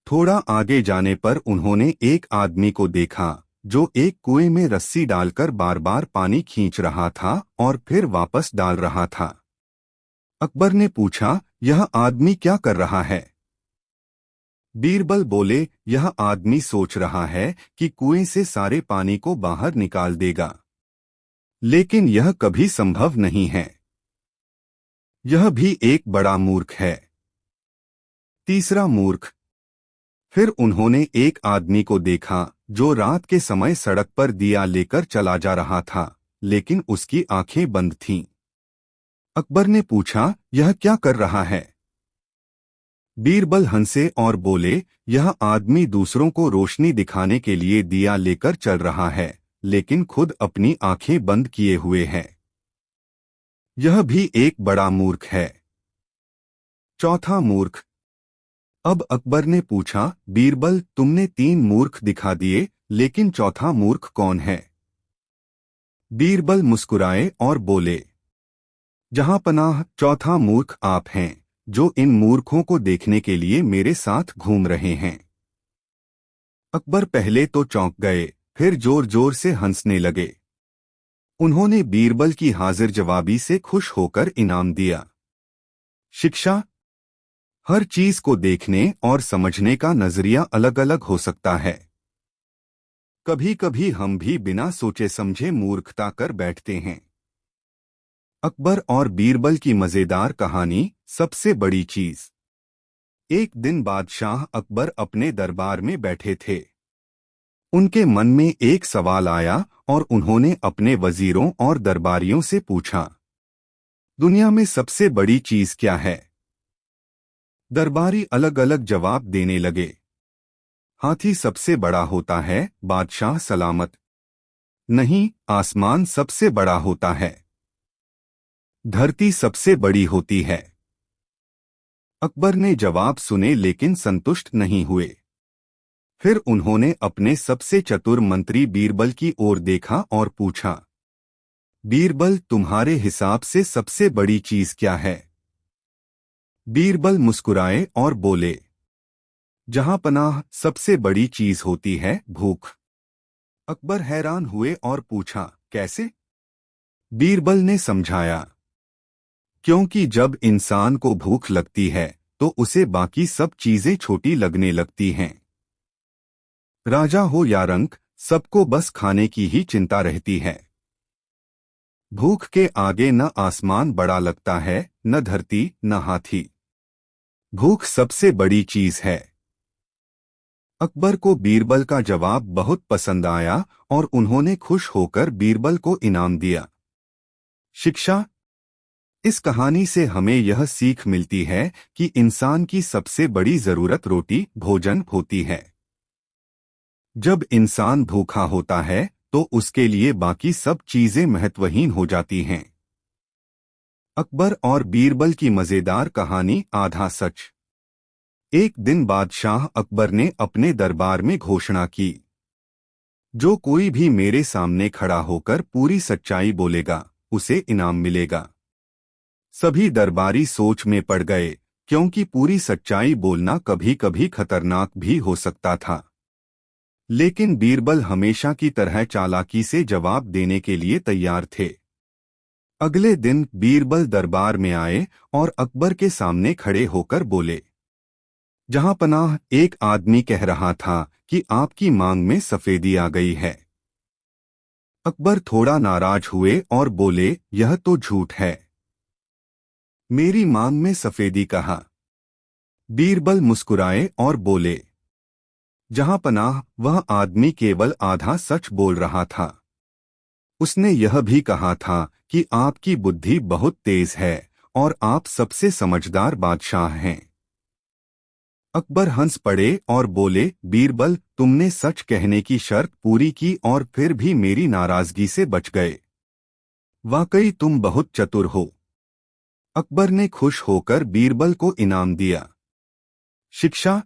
थोड़ा आगे जाने पर उन्होंने एक आदमी को देखा जो एक कुएं में रस्सी डालकर बार बार पानी खींच रहा था और फिर वापस डाल रहा था। अकबर ने पूछा, यह आदमी क्या कर रहा है? बीरबल बोले, यह आदमी सोच रहा है कि कुएं से सारे पानी को बाहर निकाल देगा, लेकिन यह कभी संभव नहीं है। यह भी एक बड़ा मूर्ख है। तीसरा मूर्ख। फिर उन्होंने एक आदमी को देखा जो रात के समय सड़क पर दिया लेकर चला जा रहा था, लेकिन उसकी आंखें बंद थीं। अकबर ने पूछा, यह क्या कर रहा है? बीरबल हंसे और बोले, यह आदमी दूसरों को रोशनी दिखाने के लिए दिया लेकर चल रहा है, लेकिन खुद अपनी आंखें बंद किए हुए है। यह भी एक बड़ा मूर्ख है। चौथा मूर्ख। अब अकबर ने पूछा, बीरबल, तुमने तीन मूर्ख दिखा दिए, लेकिन चौथा मूर्ख कौन है? बीरबल मुस्कुराए और बोले, जहां पनाह, चौथा मूर्ख आप हैं, जो इन मूर्खों को देखने के लिए मेरे साथ घूम रहे हैं। अकबर पहले तो चौंक गए, फिर जोर जोर से हंसने लगे। उन्होंने बीरबल की हाजिर जवाबी से खुश होकर इनाम दिया। शिक्षा: हर चीज को देखने और समझने का नजरिया अलग अलग हो सकता है। कभी कभी हम भी बिना सोचे समझे मूर्खता कर बैठते हैं। अकबर और बीरबल की मजेदार कहानी। सबसे बड़ी चीज। एक दिन बादशाह अकबर अपने दरबार में बैठे थे। उनके मन में एक सवाल आया और उन्होंने अपने वजीरों और दरबारियों से पूछा, दुनिया में सबसे बड़ी चीज क्या है? दरबारी अलग अलग जवाब देने लगे। हाथी सबसे बड़ा होता है, बादशाह सलामत। नहीं, आसमान सबसे बड़ा होता है। धरती सबसे बड़ी होती है। अकबर ने जवाब सुने लेकिन संतुष्ट नहीं हुए। फिर उन्होंने अपने सबसे चतुर मंत्री बीरबल की ओर देखा और पूछा, बीरबल, तुम्हारे हिसाब से सबसे बड़ी चीज क्या है? बीरबल मुस्कुराए और बोले, जहां पनाह, सबसे बड़ी चीज होती है भूख। अकबर हैरान हुए और पूछा, कैसे? बीरबल ने समझाया, क्योंकि जब इंसान को भूख लगती है तो उसे बाकी सब चीजें छोटी लगने लगती हैं। राजा हो या रंक, सबको बस खाने की ही चिंता रहती है। भूख के आगे न आसमान बड़ा लगता है, न धरती, न हाथी। भूख सबसे बड़ी चीज है। अकबर को बीरबल का जवाब बहुत पसंद आया और उन्होंने खुश होकर बीरबल को इनाम दिया। शिक्षा। इस कहानी से हमें यह सीख मिलती है कि इंसान की सबसे बड़ी जरूरत रोटी भोजन होती है। जब इंसान भूखा होता है तो उसके लिए बाकी सब चीजें महत्वहीन हो जाती हैं। अकबर और बीरबल की मजेदार कहानी आधा सच। एक दिन बादशाह अकबर ने अपने दरबार में घोषणा की, जो कोई भी मेरे सामने खड़ा होकर पूरी सच्चाई बोलेगा उसे इनाम मिलेगा। सभी दरबारी सोच में पड़ गए, क्योंकि पूरी सच्चाई बोलना कभी कभी खतरनाक भी हो सकता था। लेकिन बीरबल हमेशा की तरह चालाकी से जवाब देने के लिए तैयार थे। अगले दिन बीरबल दरबार में आए और अकबर के सामने खड़े होकर बोले, जहांपनाह, एक आदमी कह रहा था कि आपकी मांग में सफेदी आ गई है। अकबर थोड़ा नाराज हुए और बोले, यह तो झूठ है। मेरी मांग में सफेदी कहा। बीरबल मुस्कुराए और बोले, जहांपनाह, वह आदमी केवल आधा सच बोल रहा था। उसने यह भी कहा था कि आपकी बुद्धि बहुत तेज है और आप सबसे समझदार बादशाह हैं। अकबर हंस पड़े और बोले, बीरबल, तुमने सच कहने की शर्त पूरी की और फिर भी मेरी नाराजगी से बच गए। वाकई तुम बहुत चतुर हो। अकबर ने खुश होकर बीरबल को इनाम दिया। शिक्षा।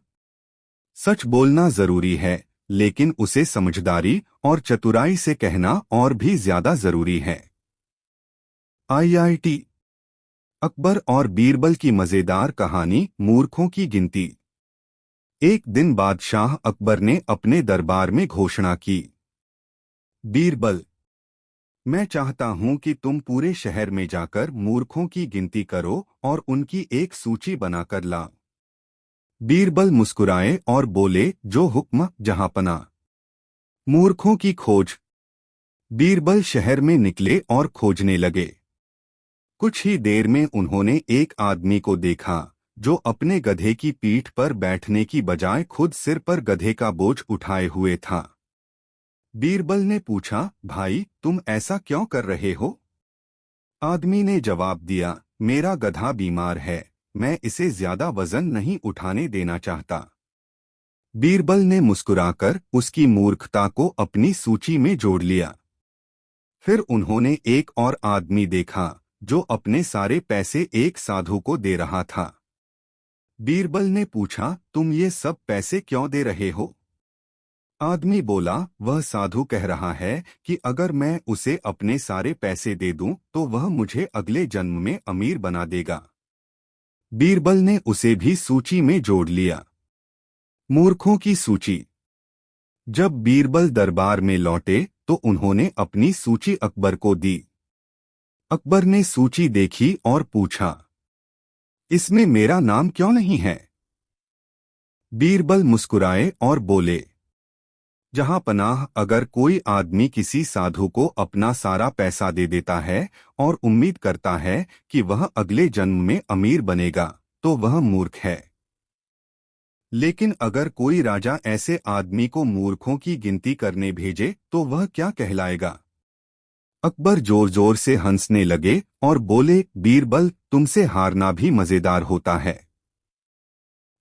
सच बोलना जरूरी है, लेकिन उसे समझदारी और चतुराई से कहना और भी ज्यादा जरूरी है। IIT। अकबर और बीरबल की मजेदार कहानी मूर्खों की गिनती। एक दिन बादशाह अकबर ने अपने दरबार में घोषणा की, बीरबल, मैं चाहता हूं कि तुम पूरे शहर में जाकर मूर्खों की गिनती करो और उनकी एक सूची बनाकर लाओ। बीरबल मुस्कुराए और बोले, जो हुक्म जहांपना। मूर्खों की खोज। बीरबल शहर में निकले और खोजने लगे। कुछ ही देर में उन्होंने एक आदमी को देखा जो अपने गधे की पीठ पर बैठने की बजाय खुद सिर पर गधे का बोझ उठाए हुए था। बीरबल ने पूछा, भाई, तुम ऐसा क्यों कर रहे हो? आदमी ने जवाब दिया, मेरा गधा बीमार है, मैं इसे ज्यादा वजन नहीं उठाने देना चाहता। बीरबल ने मुस्कुराकर उसकी मूर्खता को अपनी सूची में जोड़ लिया। फिर उन्होंने एक और आदमी देखा जो अपने सारे पैसे एक साधु को दे रहा था। बीरबल ने पूछा, तुम ये सब पैसे क्यों दे रहे हो? आदमी बोला, वह साधु कह रहा है कि अगर मैं उसे अपने सारे पैसे दे दूं तो वह मुझे अगले जन्म में अमीर बना देगा। बीरबल ने उसे भी सूची में जोड़ लिया। मूर्खों की सूची। जब बीरबल दरबार में लौटे तो उन्होंने अपनी सूची अकबर को दी। अकबर ने सूची देखी और पूछा, इसमें मेरा नाम क्यों नहीं है? बीरबल मुस्कुराए और बोले, जहांपनाह, अगर कोई आदमी किसी साधु को अपना सारा पैसा दे देता है और उम्मीद करता है कि वह अगले जन्म में अमीर बनेगा तो वह मूर्ख है। लेकिन अगर कोई राजा ऐसे आदमी को मूर्खों की गिनती करने भेजे तो वह क्या कहलाएगा? अकबर जोर जोर से हंसने लगे और बोले, बीरबल, तुमसे हारना भी मजेदार होता है।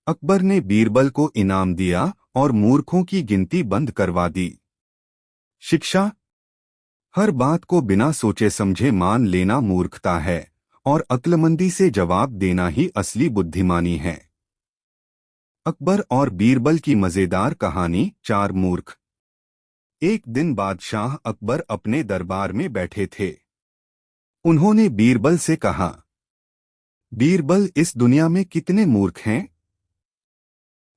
अकबर ने बीरबल को इनाम दिया और मूर्खों की गिनती बंद करवा दी। शिक्षा। हर बात को बिना सोचे समझे मान लेना मूर्खता है और अक्लमंदी से जवाब देना ही असली बुद्धिमानी है। अकबर और बीरबल की मजेदार कहानी, चार मूर्ख। एक दिन बादशाह अकबर अपने दरबार में बैठे थे। उन्होंने बीरबल से कहा, बीरबल, इस दुनिया में कितने मूर्ख हैं?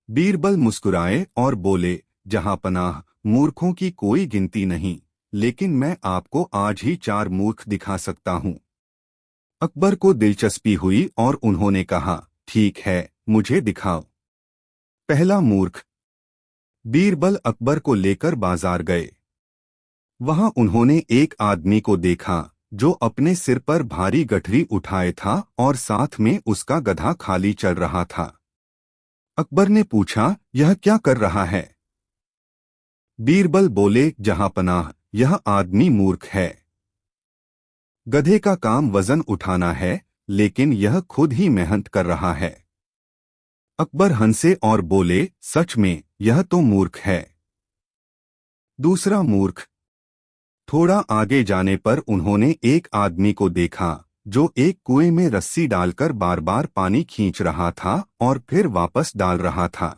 बीरबल मुस्कुराए और बोले, जहांपनाह, मूर्खों की कोई गिनती नहीं, लेकिन मैं आपको आज ही चार मूर्ख दिखा सकता हूं। अकबर को दिलचस्पी हुई और उन्होंने कहा, ठीक है, मुझे दिखाओ। पहला मूर्ख। बीरबल अकबर को लेकर बाजार गए। वहां उन्होंने एक आदमी को देखा जो अपने सिर पर भारी गठरी उठाए था और साथ में उसका गधा खाली चल रहा था। अकबर ने पूछा, यह क्या कर रहा है? बीरबल बोले, जहांपनाह, यह आदमी मूर्ख है। गधे का काम वजन उठाना है, लेकिन यह खुद ही मेहनत कर रहा है। अकबर हंसे और बोले, सच में यह तो मूर्ख है। दूसरा मूर्ख। थोड़ा आगे जाने पर उन्होंने एक आदमी को देखा जो एक कुएं में रस्सी डालकर बार बार पानी खींच रहा था और फिर वापस डाल रहा था।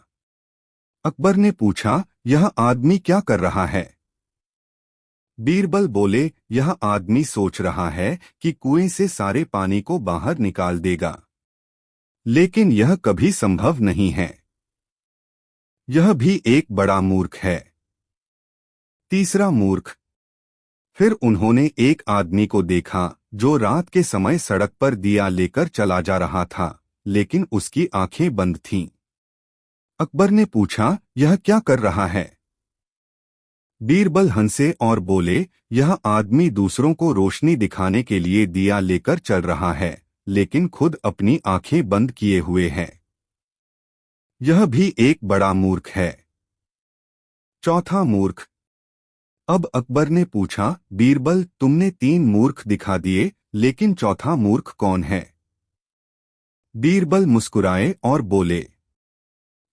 अकबर ने पूछा, यह आदमी क्या कर रहा है? बीरबल बोले, यह आदमी सोच रहा है कि कुएं से सारे पानी को बाहर निकाल देगा, लेकिन यह कभी संभव नहीं है। यह भी एक बड़ा मूर्ख है। तीसरा मूर्ख। फिर उन्होंने एक आदमी को देखा जो रात के समय सड़क पर दिया लेकर चला जा रहा था, लेकिन उसकी आंखें बंद थीं। अकबर ने पूछा, यह क्या कर रहा है? बीरबल हंसे और बोले, यह आदमी दूसरों को रोशनी दिखाने के लिए दिया लेकर चल रहा है, लेकिन खुद अपनी आंखें बंद किए हुए है। यह भी एक बड़ा मूर्ख है। चौथा मूर्ख। अब अकबर ने पूछा, बीरबल, तुमने 3 मूर्ख दिखा दिए, लेकिन चौथा मूर्ख कौन है? बीरबल मुस्कुराए और बोले,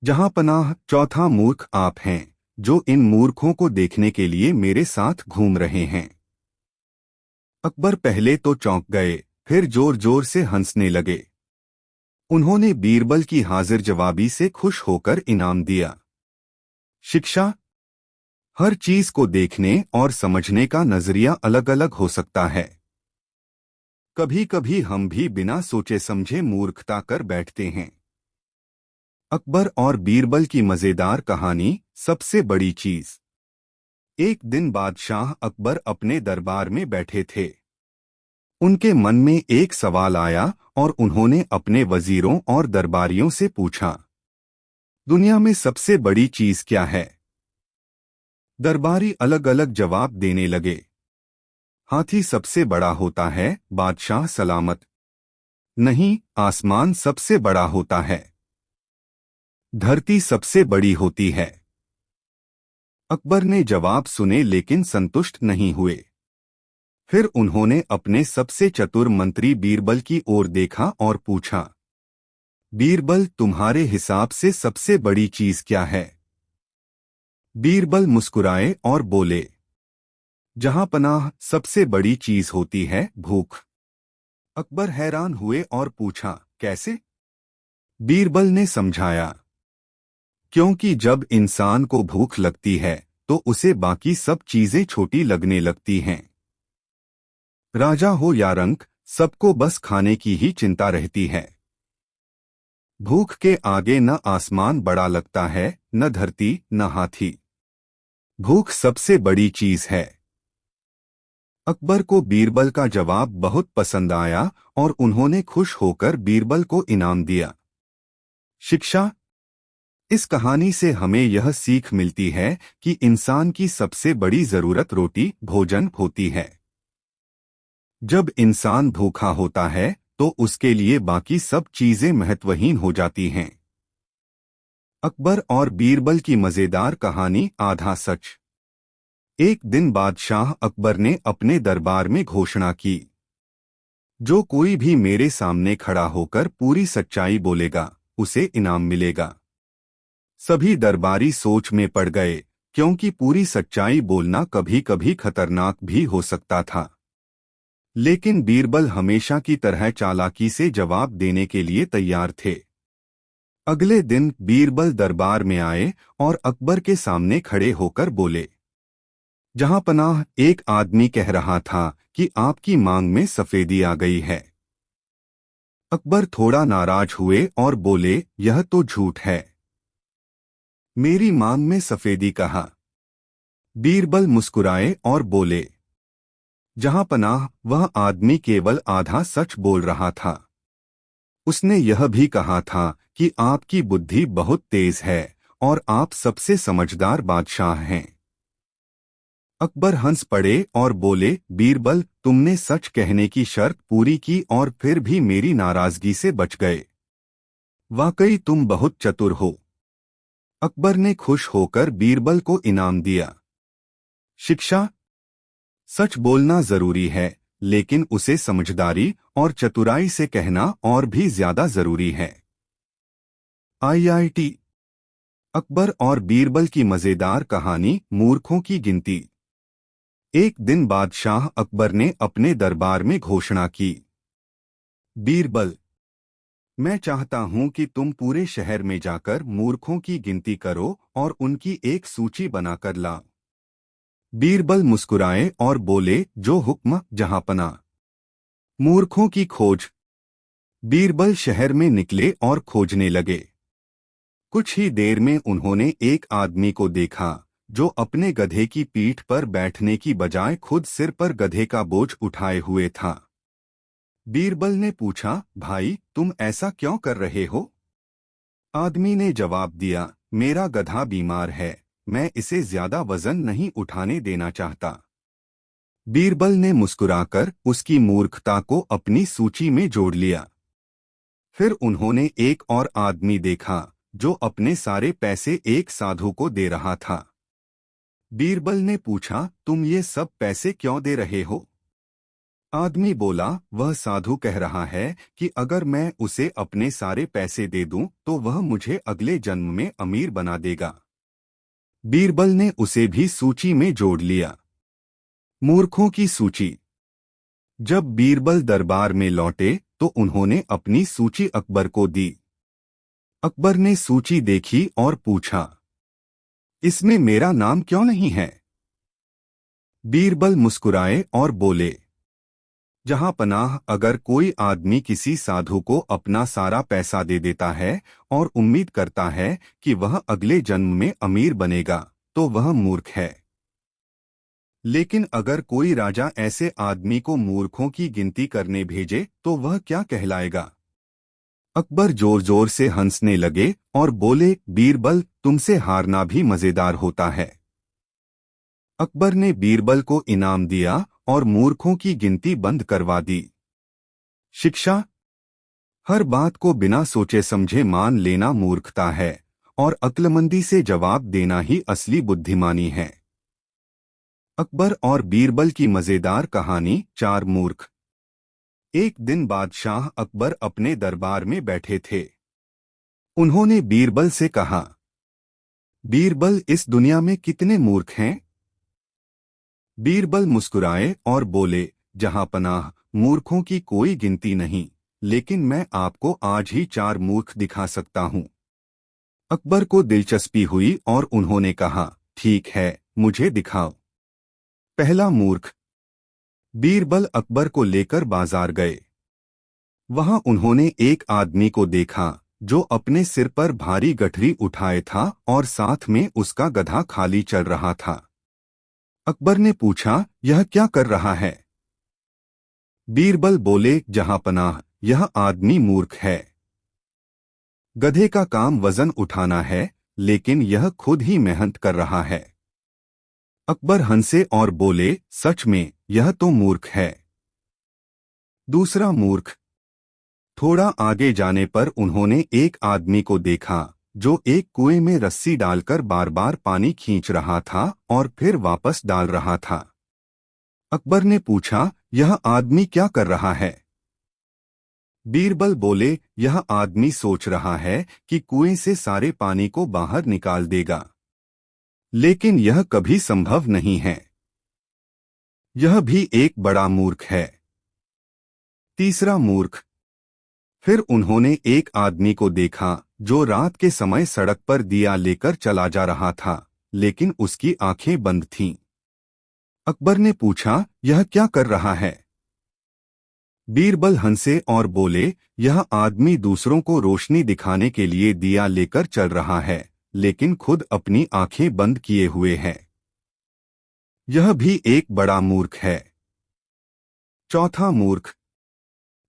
जहांपनाह, चौथा मूर्ख आप हैं, जो इन मूर्खों को देखने के लिए मेरे साथ घूम रहे हैं। अकबर पहले तो चौंक गए, फिर जोर जोर से हंसने लगे। उन्होंने बीरबल की हाजिर जवाबी से खुश होकर इनाम दिया। शिक्षा। हर चीज को देखने और समझने का नजरिया अलग अलग हो सकता है। कभी कभी हम भी बिना सोचे समझे मूर्खता कर बैठते हैं। अकबर और बीरबल की मजेदार कहानी, सबसे बड़ी चीज। एक दिन बादशाह अकबर अपने दरबार में बैठे थे। उनके मन में एक सवाल आया और उन्होंने अपने वजीरों और दरबारियों से पूछा, दुनिया में सबसे बड़ी चीज क्या है? दरबारी अलग अलग जवाब देने लगे। हाथी सबसे बड़ा होता है, बादशाह सलामत। नहीं, आसमान सबसे बड़ा होता है। धरती सबसे बड़ी होती है। अकबर ने जवाब सुने लेकिन संतुष्ट नहीं हुए। फिर उन्होंने अपने सबसे चतुर मंत्री बीरबल की ओर देखा और पूछा, बीरबल, तुम्हारे हिसाब से सबसे बड़ी चीज क्या है? बीरबल मुस्कुराए और बोले, जहांपनाह, सबसे बड़ी चीज होती है भूख। अकबर हैरान हुए और पूछा, कैसे? बीरबल ने समझाया, क्योंकि जब इंसान को भूख लगती है तो उसे बाकी सब चीजें छोटी लगने लगती हैं। राजा हो या रंक, सबको बस खाने की ही चिंता रहती है। भूख के आगे न आसमान बड़ा लगता है, न धरती, न हाथी। भूख सबसे बड़ी चीज है। अकबर को बीरबल का जवाब बहुत पसंद आया और उन्होंने खुश होकर बीरबल को इनाम दिया। शिक्षा। इस कहानी से हमें यह सीख मिलती है कि इंसान की सबसे बड़ी जरूरत रोटी, भोजन होती है। जब इंसान भूखा होता है तो उसके लिए बाकी सब चीजें महत्वहीन हो जाती हैं। अकबर और बीरबल की मजेदार कहानी, आधा सच। एक दिन बादशाह अकबर ने अपने दरबार में घोषणा की, जो कोई भी मेरे सामने खड़ा होकर पूरी सच्चाई बोलेगा, उसे इनाम मिलेगा। सभी दरबारी सोच में पड़ गए, क्योंकि पूरी सच्चाई बोलना कभी कभी खतरनाक भी हो सकता था। लेकिन बीरबल हमेशा की तरह चालाकी से जवाब देने के लिए तैयार थे। अगले दिन बीरबल दरबार में आए और अकबर के सामने खड़े होकर बोले, जहांपनाह, एक आदमी कह रहा था कि आपकी मांग में सफेदी आ गई है। अकबर थोड़ा नाराज हुए और बोले, यह तो झूठ है। मेरी मांग में सफेदी कहा? बीरबल मुस्कुराए और बोले, जहांपनाह, वह आदमी केवल आधा सच बोल रहा था। उसने यह भी कहा था कि आपकी बुद्धि बहुत तेज है और आप सबसे समझदार बादशाह हैं। अकबर हंस पड़े और बोले, बीरबल, तुमने सच कहने की शर्त पूरी की और फिर भी मेरी नाराजगी से बच गए। वाकई तुम बहुत चतुर हो। अकबर ने खुश होकर बीरबल को इनाम दिया। शिक्षा। सच बोलना जरूरी है, लेकिन उसे समझदारी और चतुराई से कहना और भी ज्यादा जरूरी है। IIT। अकबर और बीरबल की मजेदार कहानी, मूर्खों की गिनती। एक दिन बादशाह अकबर ने अपने दरबार में घोषणा की। बीरबल, मैं चाहता हूं कि तुम पूरे शहर में जाकर मूर्खों की गिनती करो और उनकी एक सूची बनाकर लाओ। बीरबल मुस्कुराए और बोले, जो हुक्म जहांपना। मूर्खों की खोज। बीरबल शहर में निकले और खोजने लगे। कुछ ही देर में उन्होंने एक आदमी को देखा जो अपने गधे की पीठ पर बैठने की बजाय खुद सिर पर गधे का बोझ उठाए हुए था। बीरबल ने पूछा, भाई तुम ऐसा क्यों कर रहे हो? आदमी ने जवाब दिया, मेरा गधा बीमार है, मैं इसे ज्यादा वजन नहीं उठाने देना चाहता। बीरबल ने मुस्कुराकर उसकी मूर्खता को अपनी सूची में जोड़ लिया। फिर उन्होंने एक और आदमी देखा जो अपने सारे पैसे एक साधु को दे रहा था। बीरबल ने पूछा, तुम ये सब पैसे क्यों दे रहे हो? आदमी बोला, वह साधु कह रहा है कि अगर मैं उसे अपने सारे पैसे दे दूं तो वह मुझे अगले जन्म में अमीर बना देगा। बीरबल ने उसे भी सूची में जोड़ लिया। मूर्खों की सूची। जब बीरबल दरबार में लौटे तो उन्होंने अपनी सूची अकबर को दी। अकबर ने सूची देखी और पूछा, इसमें मेरा नाम क्यों नहीं है? बीरबल मुस्कुराए और बोले, जहां पनाह, अगर कोई आदमी किसी साधु को अपना सारा पैसा दे देता है और उम्मीद करता है कि वह अगले जन्म में अमीर बनेगा तो वह मूर्ख है। लेकिन अगर कोई राजा ऐसे आदमी को मूर्खों की गिनती करने भेजे तो वह क्या कहलाएगा? अकबर जोर जोर से हंसने लगे और बोले, बीरबल तुमसे हारना भी मजेदार होता है। अकबर ने बीरबल को इनाम दिया और मूर्खों की गिनती बंद करवा दी। शिक्षा। हर बात को बिना सोचे समझे मान लेना मूर्खता है और अक्लमंदी से जवाब देना ही असली बुद्धिमानी है। अकबर और बीरबल की मजेदार कहानी, चार मूर्ख। एक दिन बादशाह अकबर अपने दरबार में बैठे थे। उन्होंने बीरबल से कहा, बीरबल इस दुनिया में कितने मूर्ख हैं? बीरबल मुस्कुराए और बोले, जहांपनाह, मूर्खों की कोई गिनती नहीं, लेकिन मैं आपको आज ही चार मूर्ख दिखा सकता हूं। अकबर को दिलचस्पी हुई और उन्होंने कहा, ठीक है, मुझे दिखाओ। पहला मूर्ख। बीरबल अकबर को लेकर बाजार गए। वहां उन्होंने एक आदमी को देखा जो अपने सिर पर भारी गठरी उठाए था और साथ में उसका गधा खाली चल रहा था। अकबर ने पूछा, यह क्या कर रहा है? बीरबल बोले, जहांपनाह, यह आदमी मूर्ख है। गधे का काम वजन उठाना है, लेकिन यह खुद ही मेहनत कर रहा है। अकबर हंसे और बोले, सच में यह तो मूर्ख है। दूसरा मूर्ख। थोड़ा आगे जाने पर उन्होंने एक आदमी को देखा जो एक कुएं में रस्सी डालकर बार बार पानी खींच रहा था और फिर वापस डाल रहा था। अकबर ने पूछा, यह आदमी क्या कर रहा है? बीरबल बोले, यह आदमी सोच रहा है कि कुएं से सारे पानी को बाहर निकाल देगा, लेकिन यह कभी संभव नहीं है। यह भी एक बड़ा मूर्ख है। तीसरा मूर्ख। फिर उन्होंने एक आदमी को देखा जो रात के समय सड़क पर दिया लेकर चला जा रहा था, लेकिन उसकी आंखें बंद थीं। अकबर ने पूछा, यह क्या कर रहा है? बीरबल हंसे और बोले, यह आदमी दूसरों को रोशनी दिखाने के लिए दिया लेकर चल रहा है, लेकिन खुद अपनी आंखें बंद किए हुए है। यह भी एक बड़ा मूर्ख है। चौथा मूर्ख।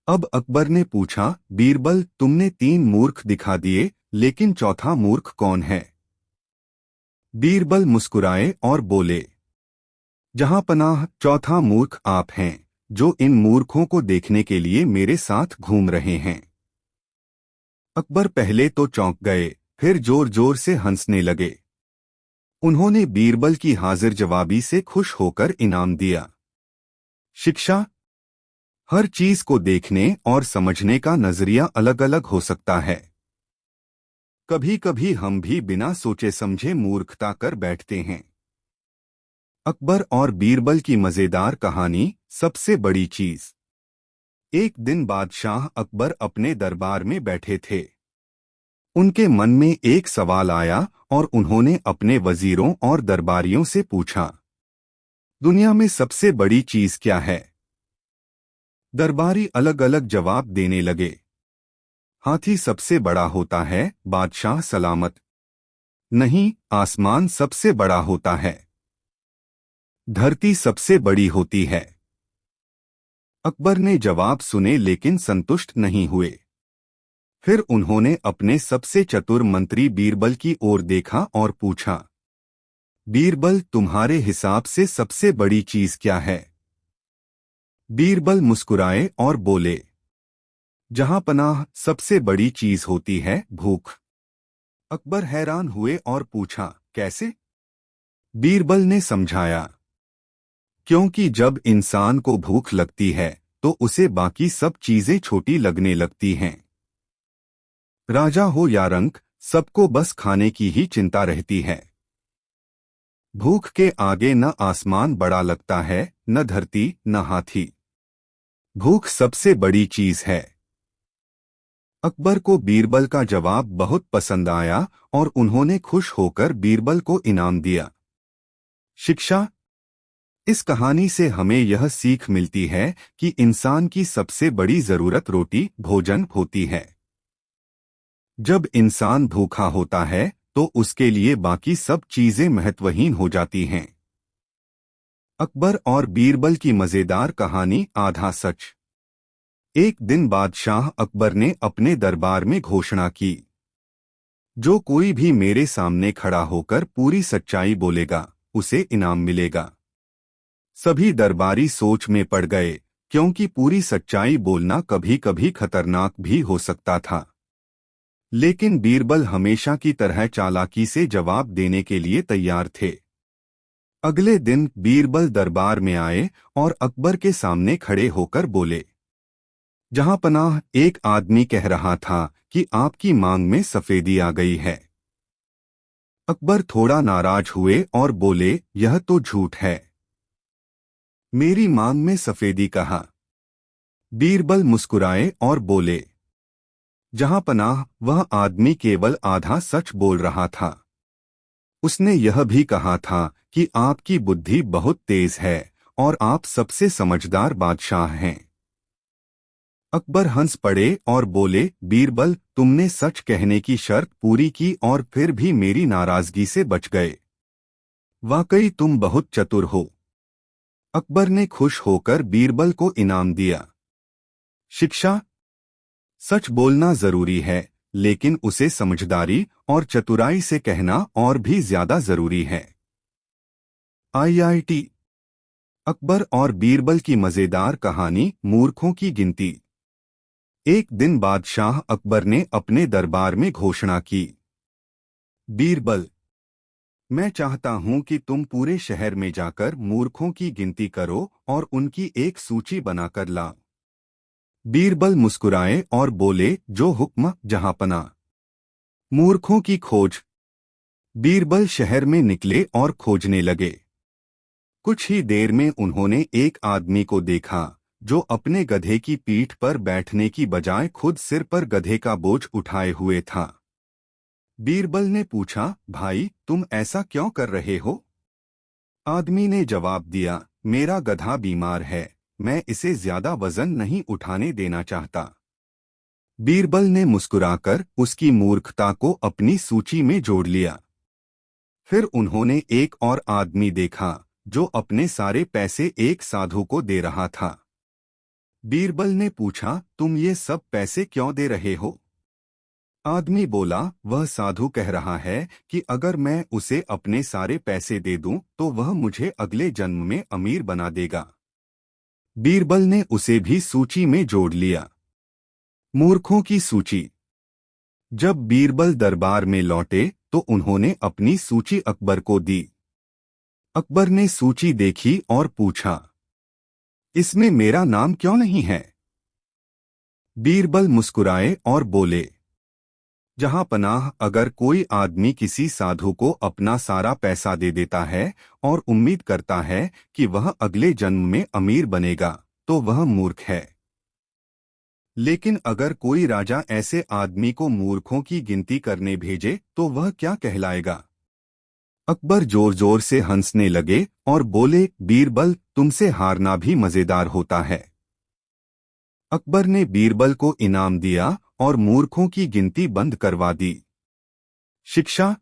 अब अकबर ने पूछा, बीरबल तुमने तीन मूर्ख दिखा दिए, लेकिन चौथा मूर्ख कौन है? बीरबल मुस्कुराए और बोले, जहांपनाह, चौथा मूर्ख आप हैं जो इन मूर्खों को देखने के लिए मेरे साथ घूम रहे हैं। अकबर पहले तो चौंक गए, फिर जोर जोर से हंसने लगे। उन्होंने बीरबल की हाजिर जवाबी से खुश होकर इनाम दिया। शिक्षा। हर चीज को देखने और समझने का नजरिया अलग अलग हो सकता है। कभी कभी हम भी बिना सोचे समझे मूर्खता कर बैठते हैं। अकबर और बीरबल की मजेदार कहानी, सबसे बड़ी चीज। एक दिन बादशाह अकबर अपने दरबार में बैठे थे। उनके मन में एक सवाल आया और उन्होंने अपने वजीरों और दरबारियों से पूछा, दुनिया में सबसे बड़ी चीज क्या है? दरबारी अलग अलग जवाब देने लगे। हाथी सबसे बड़ा होता है, बादशाह सलामत। नहीं, आसमान सबसे बड़ा होता है। धरती सबसे बड़ी होती है। अकबर ने जवाब सुने लेकिन संतुष्ट नहीं हुए। फिर उन्होंने अपने सबसे चतुर मंत्री बीरबल की ओर देखा और पूछा, बीरबल, तुम्हारे हिसाब से सबसे बड़ी चीज क्या है? बीरबल मुस्कुराए और बोले, जहां पनाह सबसे बड़ी चीज होती है, भूख। अकबर हैरान हुए और पूछा, कैसे? बीरबल ने समझाया, क्योंकि जब इंसान को भूख लगती है तो उसे बाकी सब चीजें छोटी लगने लगती हैं। राजा हो या रंक, सबको बस खाने की ही चिंता रहती है। भूख के आगे न आसमान बड़ा लगता है, न धरती, न हाथी। भूख सबसे बड़ी चीज है। अकबर को बीरबल का जवाब बहुत पसंद आया और उन्होंने खुश होकर बीरबल को इनाम दिया। शिक्षा। इस कहानी से हमें यह सीख मिलती है कि इंसान की सबसे बड़ी जरूरत रोटी, भोजन होती है। जब इंसान भूखा होता है तो उसके लिए बाकी सब चीजें महत्वहीन हो जाती हैं। अकबर और बीरबल की मजेदार कहानी, आधा सच। एक दिन बादशाह अकबर ने अपने दरबार में घोषणा की, जो कोई भी मेरे सामने खड़ा होकर पूरी सच्चाई बोलेगा, उसे इनाम मिलेगा। सभी दरबारी सोच में पड़ गए, क्योंकि पूरी सच्चाई बोलना कभी कभी खतरनाक भी हो सकता था। लेकिन बीरबल हमेशा की तरह चालाकी से जवाब देने के लिए तैयार थे। अगले दिन बीरबल दरबार में आए और अकबर के सामने खड़े होकर बोले, जहां पनाह, एक आदमी कह रहा था कि आपकी मांग में सफेदी आ गई है। अकबर थोड़ा नाराज हुए और बोले, यह तो झूठ है। मेरी मांग में सफेदी कहा? बीरबल मुस्कुराए और बोले, जहां पनाह, वह आदमी केवल आधा सच बोल रहा था। उसने यह भी कहा था कि आपकी बुद्धि बहुत तेज है और आप सबसे समझदार बादशाह हैं। अकबर हंस पड़े और बोले, बीरबल, तुमने सच कहने की शर्त पूरी की और फिर भी मेरी नाराजगी से बच गए। वाकई तुम बहुत चतुर हो। अकबर ने खुश होकर बीरबल को इनाम दिया। शिक्षा। सच बोलना जरूरी है, लेकिन उसे समझदारी और चतुराई से कहना और भी ज्यादा जरूरी है। IIT। अकबर और बीरबल की मजेदार कहानी, मूर्खों की गिनती। एक दिन बादशाह अकबर ने अपने दरबार में घोषणा की, बीरबल, मैं चाहता हूं कि तुम पूरे शहर में जाकर मूर्खों की गिनती करो और उनकी एक सूची बनाकर लाओ। बीरबल मुस्कुराए और बोले, जो हुक्म जहांपना। मूर्खों की खोज। बीरबल शहर में निकले और खोजने लगे। कुछ ही देर में उन्होंने एक आदमी को देखा जो अपने गधे की पीठ पर बैठने की बजाय खुद सिर पर गधे का बोझ उठाए हुए था। बीरबल ने पूछा, भाई, तुम ऐसा क्यों कर रहे हो? आदमी ने जवाब दिया, मेरा गधा बीमार है, मैं इसे ज्यादा वजन नहीं उठाने देना चाहता। बीरबल ने मुस्कुराकर उसकी मूर्खता को अपनी सूची में जोड़ लिया। फिर उन्होंने एक और आदमी देखा जो अपने सारे पैसे एक साधु को दे रहा था। बीरबल ने पूछा, तुम ये सब पैसे क्यों दे रहे हो? आदमी बोला, वह साधु कह रहा है कि अगर मैं उसे अपने सारे पैसे दे दूं तो वह मुझे अगले जन्म में अमीर बना देगा। बीरबल ने उसे भी सूची में जोड़ लिया। मूर्खों की सूची। जब बीरबल दरबार में लौटे तो उन्होंने अपनी सूची अकबर को दी। अकबर ने सूची देखी और पूछा, इसमें मेरा नाम क्यों नहीं है? बीरबल मुस्कुराए और बोले, जहां पनाह, अगर कोई आदमी किसी साधु को अपना सारा पैसा दे देता है और उम्मीद करता है कि वह अगले जन्म में अमीर बनेगा, तो वह मूर्ख है। लेकिन अगर कोई राजा ऐसे आदमी को मूर्खों की गिनती करने भेजे तो वह क्या कहलाएगा? अकबर जोर जोर से हंसने लगे और बोले, बीरबल, तुमसे हारना भी मजेदार होता है। अकबर ने बीरबल को इनाम दिया और मूर्खों की गिनती बंद करवा दी। शिक्षा: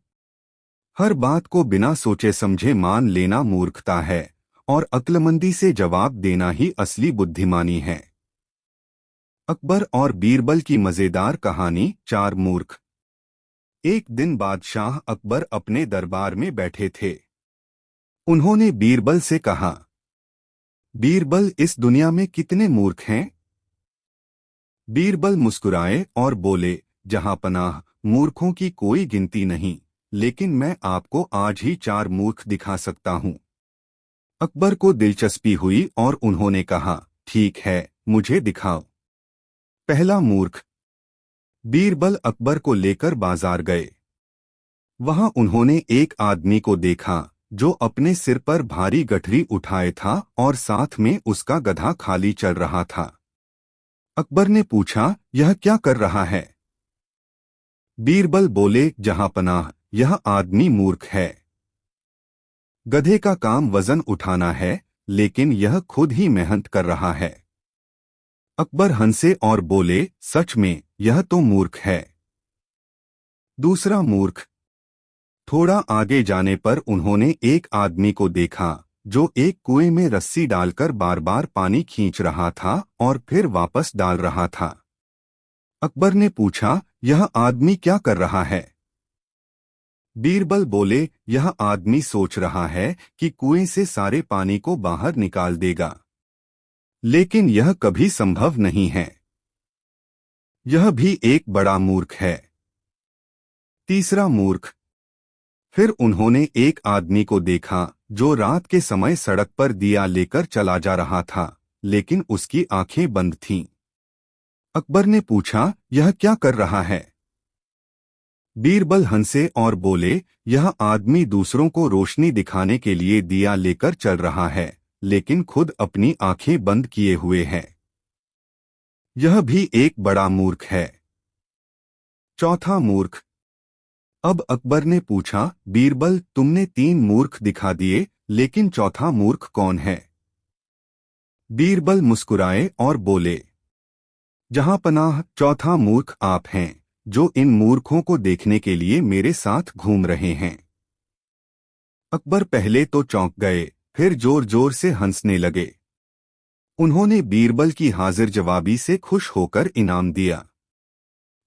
हर बात को बिना सोचे समझे मान लेना मूर्खता है और अक्लमंदी से जवाब देना ही असली बुद्धिमानी है। अकबर और बीरबल की मजेदार कहानी। 4 मूर्ख। एक दिन बादशाह अकबर अपने दरबार में बैठे थे। उन्होंने बीरबल से कहा, बीरबल, इस दुनिया में कितने मूर्ख हैं? बीरबल मुस्कुराए और बोले, जहां पनाह, मूर्खों की कोई गिनती नहीं, लेकिन मैं आपको आज ही 4 मूर्ख दिखा सकता हूं। अकबर को दिलचस्पी हुई और उन्होंने कहा, ठीक है, मुझे दिखाओ। पहला मूर्ख। बीरबल अकबर को लेकर बाजार गए। वहां उन्होंने एक आदमी को देखा जो अपने सिर पर भारी गठरी उठाए था और साथ में उसका गधा खाली चल रहा था। अकबर ने पूछा, यह क्या कर रहा है? बीरबल बोले, जहां पनाह, यह आदमी मूर्ख है। गधे का काम वजन उठाना है, लेकिन यह खुद ही मेहनत कर रहा है। अकबर हंसे और बोले, सच में यह तो मूर्ख है। दूसरा मूर्ख। थोड़ा आगे जाने पर उन्होंने एक आदमी को देखा जो एक कुएं में रस्सी डालकर बार बार पानी खींच रहा था और फिर वापस डाल रहा था। अकबर ने पूछा, यह आदमी क्या कर रहा है? बीरबल बोले, यह आदमी सोच रहा है कि कुएं से सारे पानी को बाहर निकाल देगा, लेकिन यह कभी संभव नहीं है। यह भी एक बड़ा मूर्ख है। तीसरा मूर्ख। फिर उन्होंने एक आदमी को देखा जो रात के समय सड़क पर दिया लेकर चला जा रहा था, लेकिन उसकी आंखें बंद थीं। अकबर ने पूछा, यह क्या कर रहा है? बीरबल हंसे और बोले, यह आदमी दूसरों को रोशनी दिखाने के लिए दिया लेकर चल रहा है, लेकिन खुद अपनी आंखें बंद किए हुए है। यह भी एक बड़ा मूर्ख है। चौथा मूर्ख। अब अकबर ने पूछा, बीरबल, तुमने 3 मूर्ख दिखा दिए, लेकिन चौथा मूर्ख कौन है? बीरबल मुस्कुराए और बोले, जहां पनाह, चौथा मूर्ख आप हैं, जो इन मूर्खों को देखने के लिए मेरे साथ घूम रहे हैं। अकबर पहले तो चौंक गए, फिर जोर जोर से हंसने लगे। उन्होंने बीरबल की हाजिर जवाबी से खुश होकर इनाम दिया।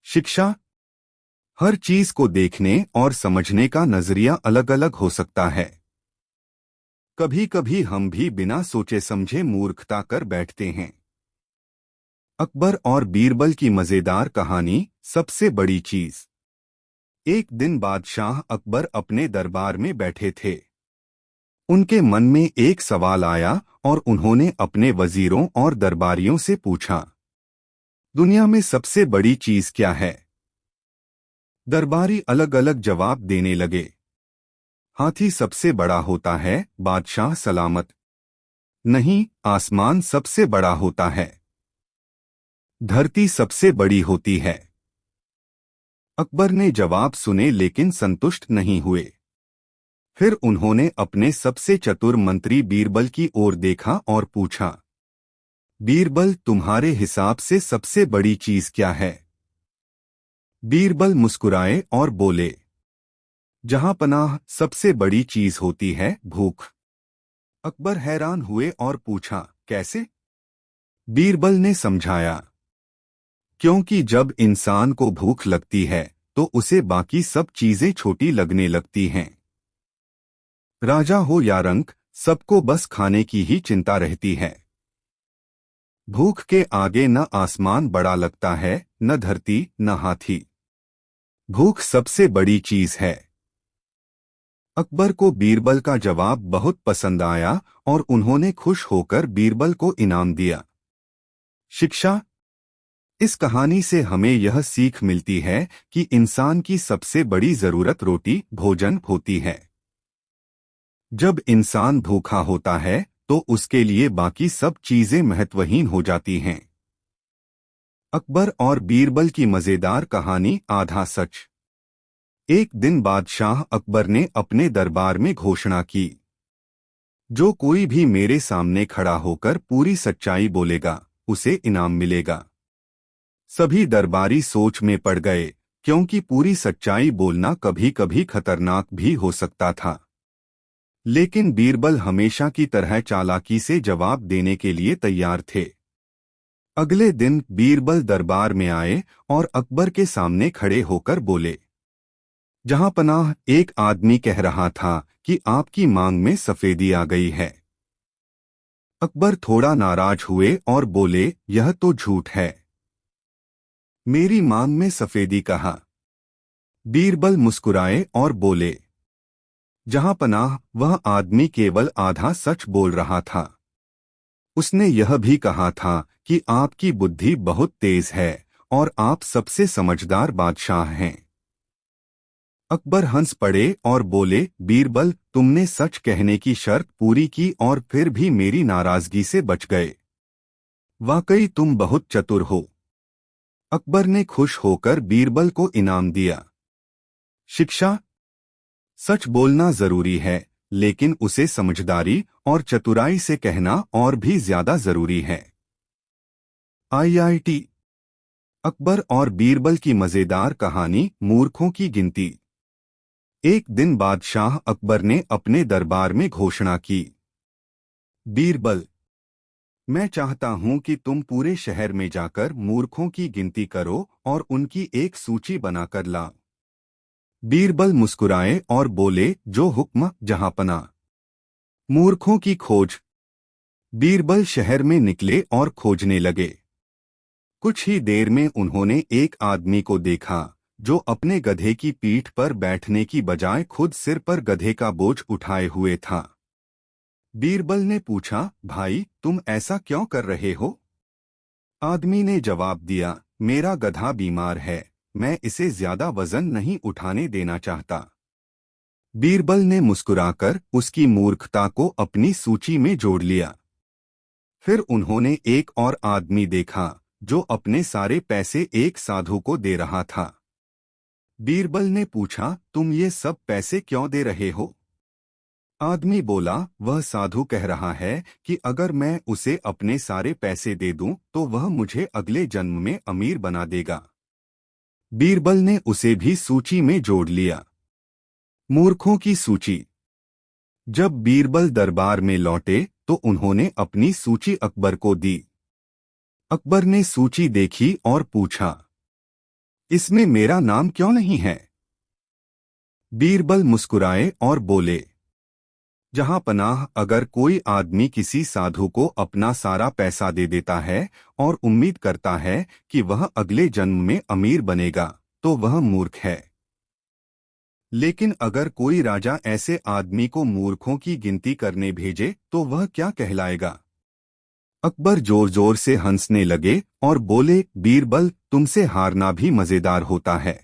शिक्षा: हर चीज को देखने और समझने का नजरिया अलग अलग हो सकता है। कभी कभी हम भी बिना सोचे समझे मूर्खता कर बैठते हैं। अकबर और बीरबल की मजेदार कहानी। सबसे बड़ी चीज। एक दिन बादशाह अकबर अपने दरबार में बैठे थे। उनके मन में एक सवाल आया और उन्होंने अपने वजीरों और दरबारियों से पूछा, दुनिया में सबसे बड़ी चीज क्या है? दरबारी अलग अलग जवाब देने लगे। हाथी सबसे बड़ा होता है। बादशाह सलामत। नहीं, आसमान सबसे बड़ा होता है। धरती सबसे बड़ी होती है। अकबर ने जवाब सुने लेकिन संतुष्ट नहीं हुए। फिर उन्होंने अपने सबसे चतुर मंत्री बीरबल की ओर देखा और पूछा, बीरबल, तुम्हारे हिसाब से सबसे बड़ी चीज क्या है? बीरबल मुस्कुराए और बोले, जहां पनाह, सबसे बड़ी चीज होती है भूख। अकबर हैरान हुए और पूछा, कैसे? बीरबल ने समझाया, क्योंकि जब इंसान को भूख लगती है तो उसे बाकी सब चीजें छोटी लगने लगती हैं। राजा हो या रंक, सबको बस खाने की ही चिंता रहती है। भूख के आगे न आसमान बड़ा लगता है, न धरती, न हाथी। भूख सबसे बड़ी चीज है। अकबर को बीरबल का जवाब बहुत पसंद आया और उन्होंने खुश होकर बीरबल को इनाम दिया। शिक्षा। इस कहानी से हमें यह सीख मिलती है कि इंसान की सबसे बड़ी जरूरत रोटी भोजन होती है। जब इंसान भूखा होता है तो उसके लिए बाकी सब चीजें महत्वहीन हो जाती हैं। अकबर और बीरबल की मजेदार कहानी आधा सच। एक दिन बादशाह अकबर ने अपने दरबार में घोषणा की, जो कोई भी मेरे सामने खड़ा होकर पूरी सच्चाई बोलेगा उसे इनाम मिलेगा। सभी दरबारी सोच में पड़ गए, क्योंकि पूरी सच्चाई बोलना कभी कभी खतरनाक भी हो सकता था। लेकिन बीरबल हमेशा की तरह चालाकी से जवाब देने के लिए तैयार थे। अगले दिन बीरबल दरबार में आए और अकबर के सामने खड़े होकर बोले, जहांपनाह, एक आदमी कह रहा था कि आपकी मांग में सफेदी आ गई है। अकबर थोड़ा नाराज हुए और बोले, यह तो झूठ है। मेरी मांग में सफेदी कहा। बीरबल मुस्कुराए और बोले, जहांपनाह, वह आदमी केवल आधा सच बोल रहा था। उसने यह भी कहा था कि आपकी बुद्धि बहुत तेज है और आप सबसे समझदार बादशाह हैं। अकबर हंस पड़े और बोले, बीरबल, तुमने सच कहने की शर्त पूरी की और फिर भी मेरी नाराजगी से बच गए। वाकई तुम बहुत चतुर हो। अकबर ने खुश होकर बीरबल को इनाम दिया। शिक्षा। सच बोलना जरूरी है, लेकिन उसे समझदारी और चतुराई से कहना और भी ज्यादा जरूरी है। IIT। अकबर और बीरबल की मजेदार कहानी मूर्खों की गिनती। एक दिन बादशाह अकबर ने अपने दरबार में घोषणा की, बीरबल, मैं चाहता हूं कि तुम पूरे शहर में जाकर मूर्खों की गिनती करो और उनकी एक सूची बनाकर लाओ। बीरबल मुस्कुराए और बोले, जो हुक्म जहांपना। मूर्खों की खोज। बीरबल शहर में निकले और खोजने लगे। कुछ ही देर में उन्होंने एक आदमी को देखा जो अपने गधे की पीठ पर बैठने की बजाय खुद सिर पर गधे का बोझ उठाए हुए था। बीरबल ने पूछा, भाई, तुम ऐसा क्यों कर रहे हो? आदमी ने जवाब दिया, मेरा गधा बीमार है, मैं इसे ज्यादा वजन नहीं उठाने देना चाहता। बीरबल ने मुस्कुराकर उसकी मूर्खता को अपनी सूची में जोड़ लिया। फिर उन्होंने एक और आदमी देखा जो अपने सारे पैसे एक साधु को दे रहा था। बीरबल ने पूछा, तुम ये सब पैसे क्यों दे रहे हो? आदमी बोला, वह साधु कह रहा है कि अगर मैं उसे अपने सारे पैसे दे दूं तो वह मुझे अगले जन्म में अमीर बना देगा। बीरबल ने उसे भी सूची में जोड़ लिया। मूर्खों की सूची। जब बीरबल दरबार में लौटे तो उन्होंने अपनी सूची अकबर को दी। अकबर ने सूची देखी और पूछा, इसमें मेरा नाम क्यों नहीं है? बीरबल मुस्कुराए और बोले, जहांपनाह, अगर कोई आदमी किसी साधु को अपना सारा पैसा दे देता है और उम्मीद करता है कि वह अगले जन्म में अमीर बनेगा, तो वह मूर्ख है। लेकिन अगर कोई राजा ऐसे आदमी को मूर्खों की गिनती करने भेजे तो वह क्या कहलाएगा? अकबर जोर जोर से हंसने लगे और बोले, बीरबल, तुमसे हारना भी मजेदार होता है।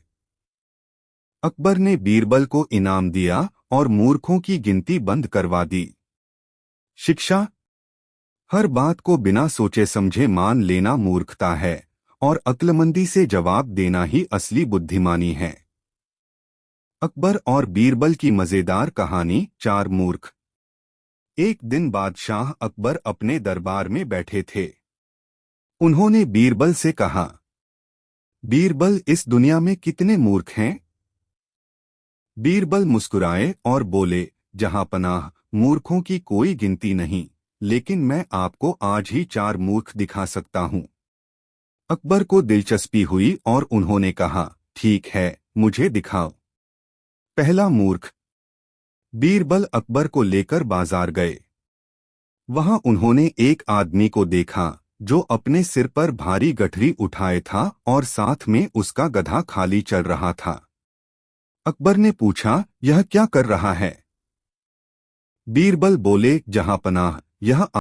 अकबर ने बीरबल को इनाम दिया और मूर्खों की गिनती बंद करवा दी। शिक्षा। हर बात को बिना सोचे समझे मान लेना मूर्खता है और अक्लमंदी से जवाब देना ही असली बुद्धिमानी है। अकबर और बीरबल की मजेदार कहानी, चार मूर्ख। एक दिन बादशाह अकबर अपने दरबार में बैठे थे। उन्होंने बीरबल से कहा, बीरबल, इस दुनिया में कितने मूर्ख हैं? बीरबल मुस्कुराए और बोले, जहांपनाह, मूर्खों की कोई गिनती नहीं, लेकिन मैं आपको आज ही चार मूर्ख दिखा सकता हूं। अकबर को दिलचस्पी हुई और उन्होंने कहा, ठीक है, मुझे दिखाओ। पहला मूर्ख। बीरबल अकबर को लेकर बाजार गए। वहां उन्होंने एक आदमी को देखा जो अपने सिर पर भारी गठरी उठाए था और साथ में उसका गधा खाली चल रहा था। अकबर ने पूछा, यह क्या कर रहा है? बीरबल बोले, जहां पनाह, यह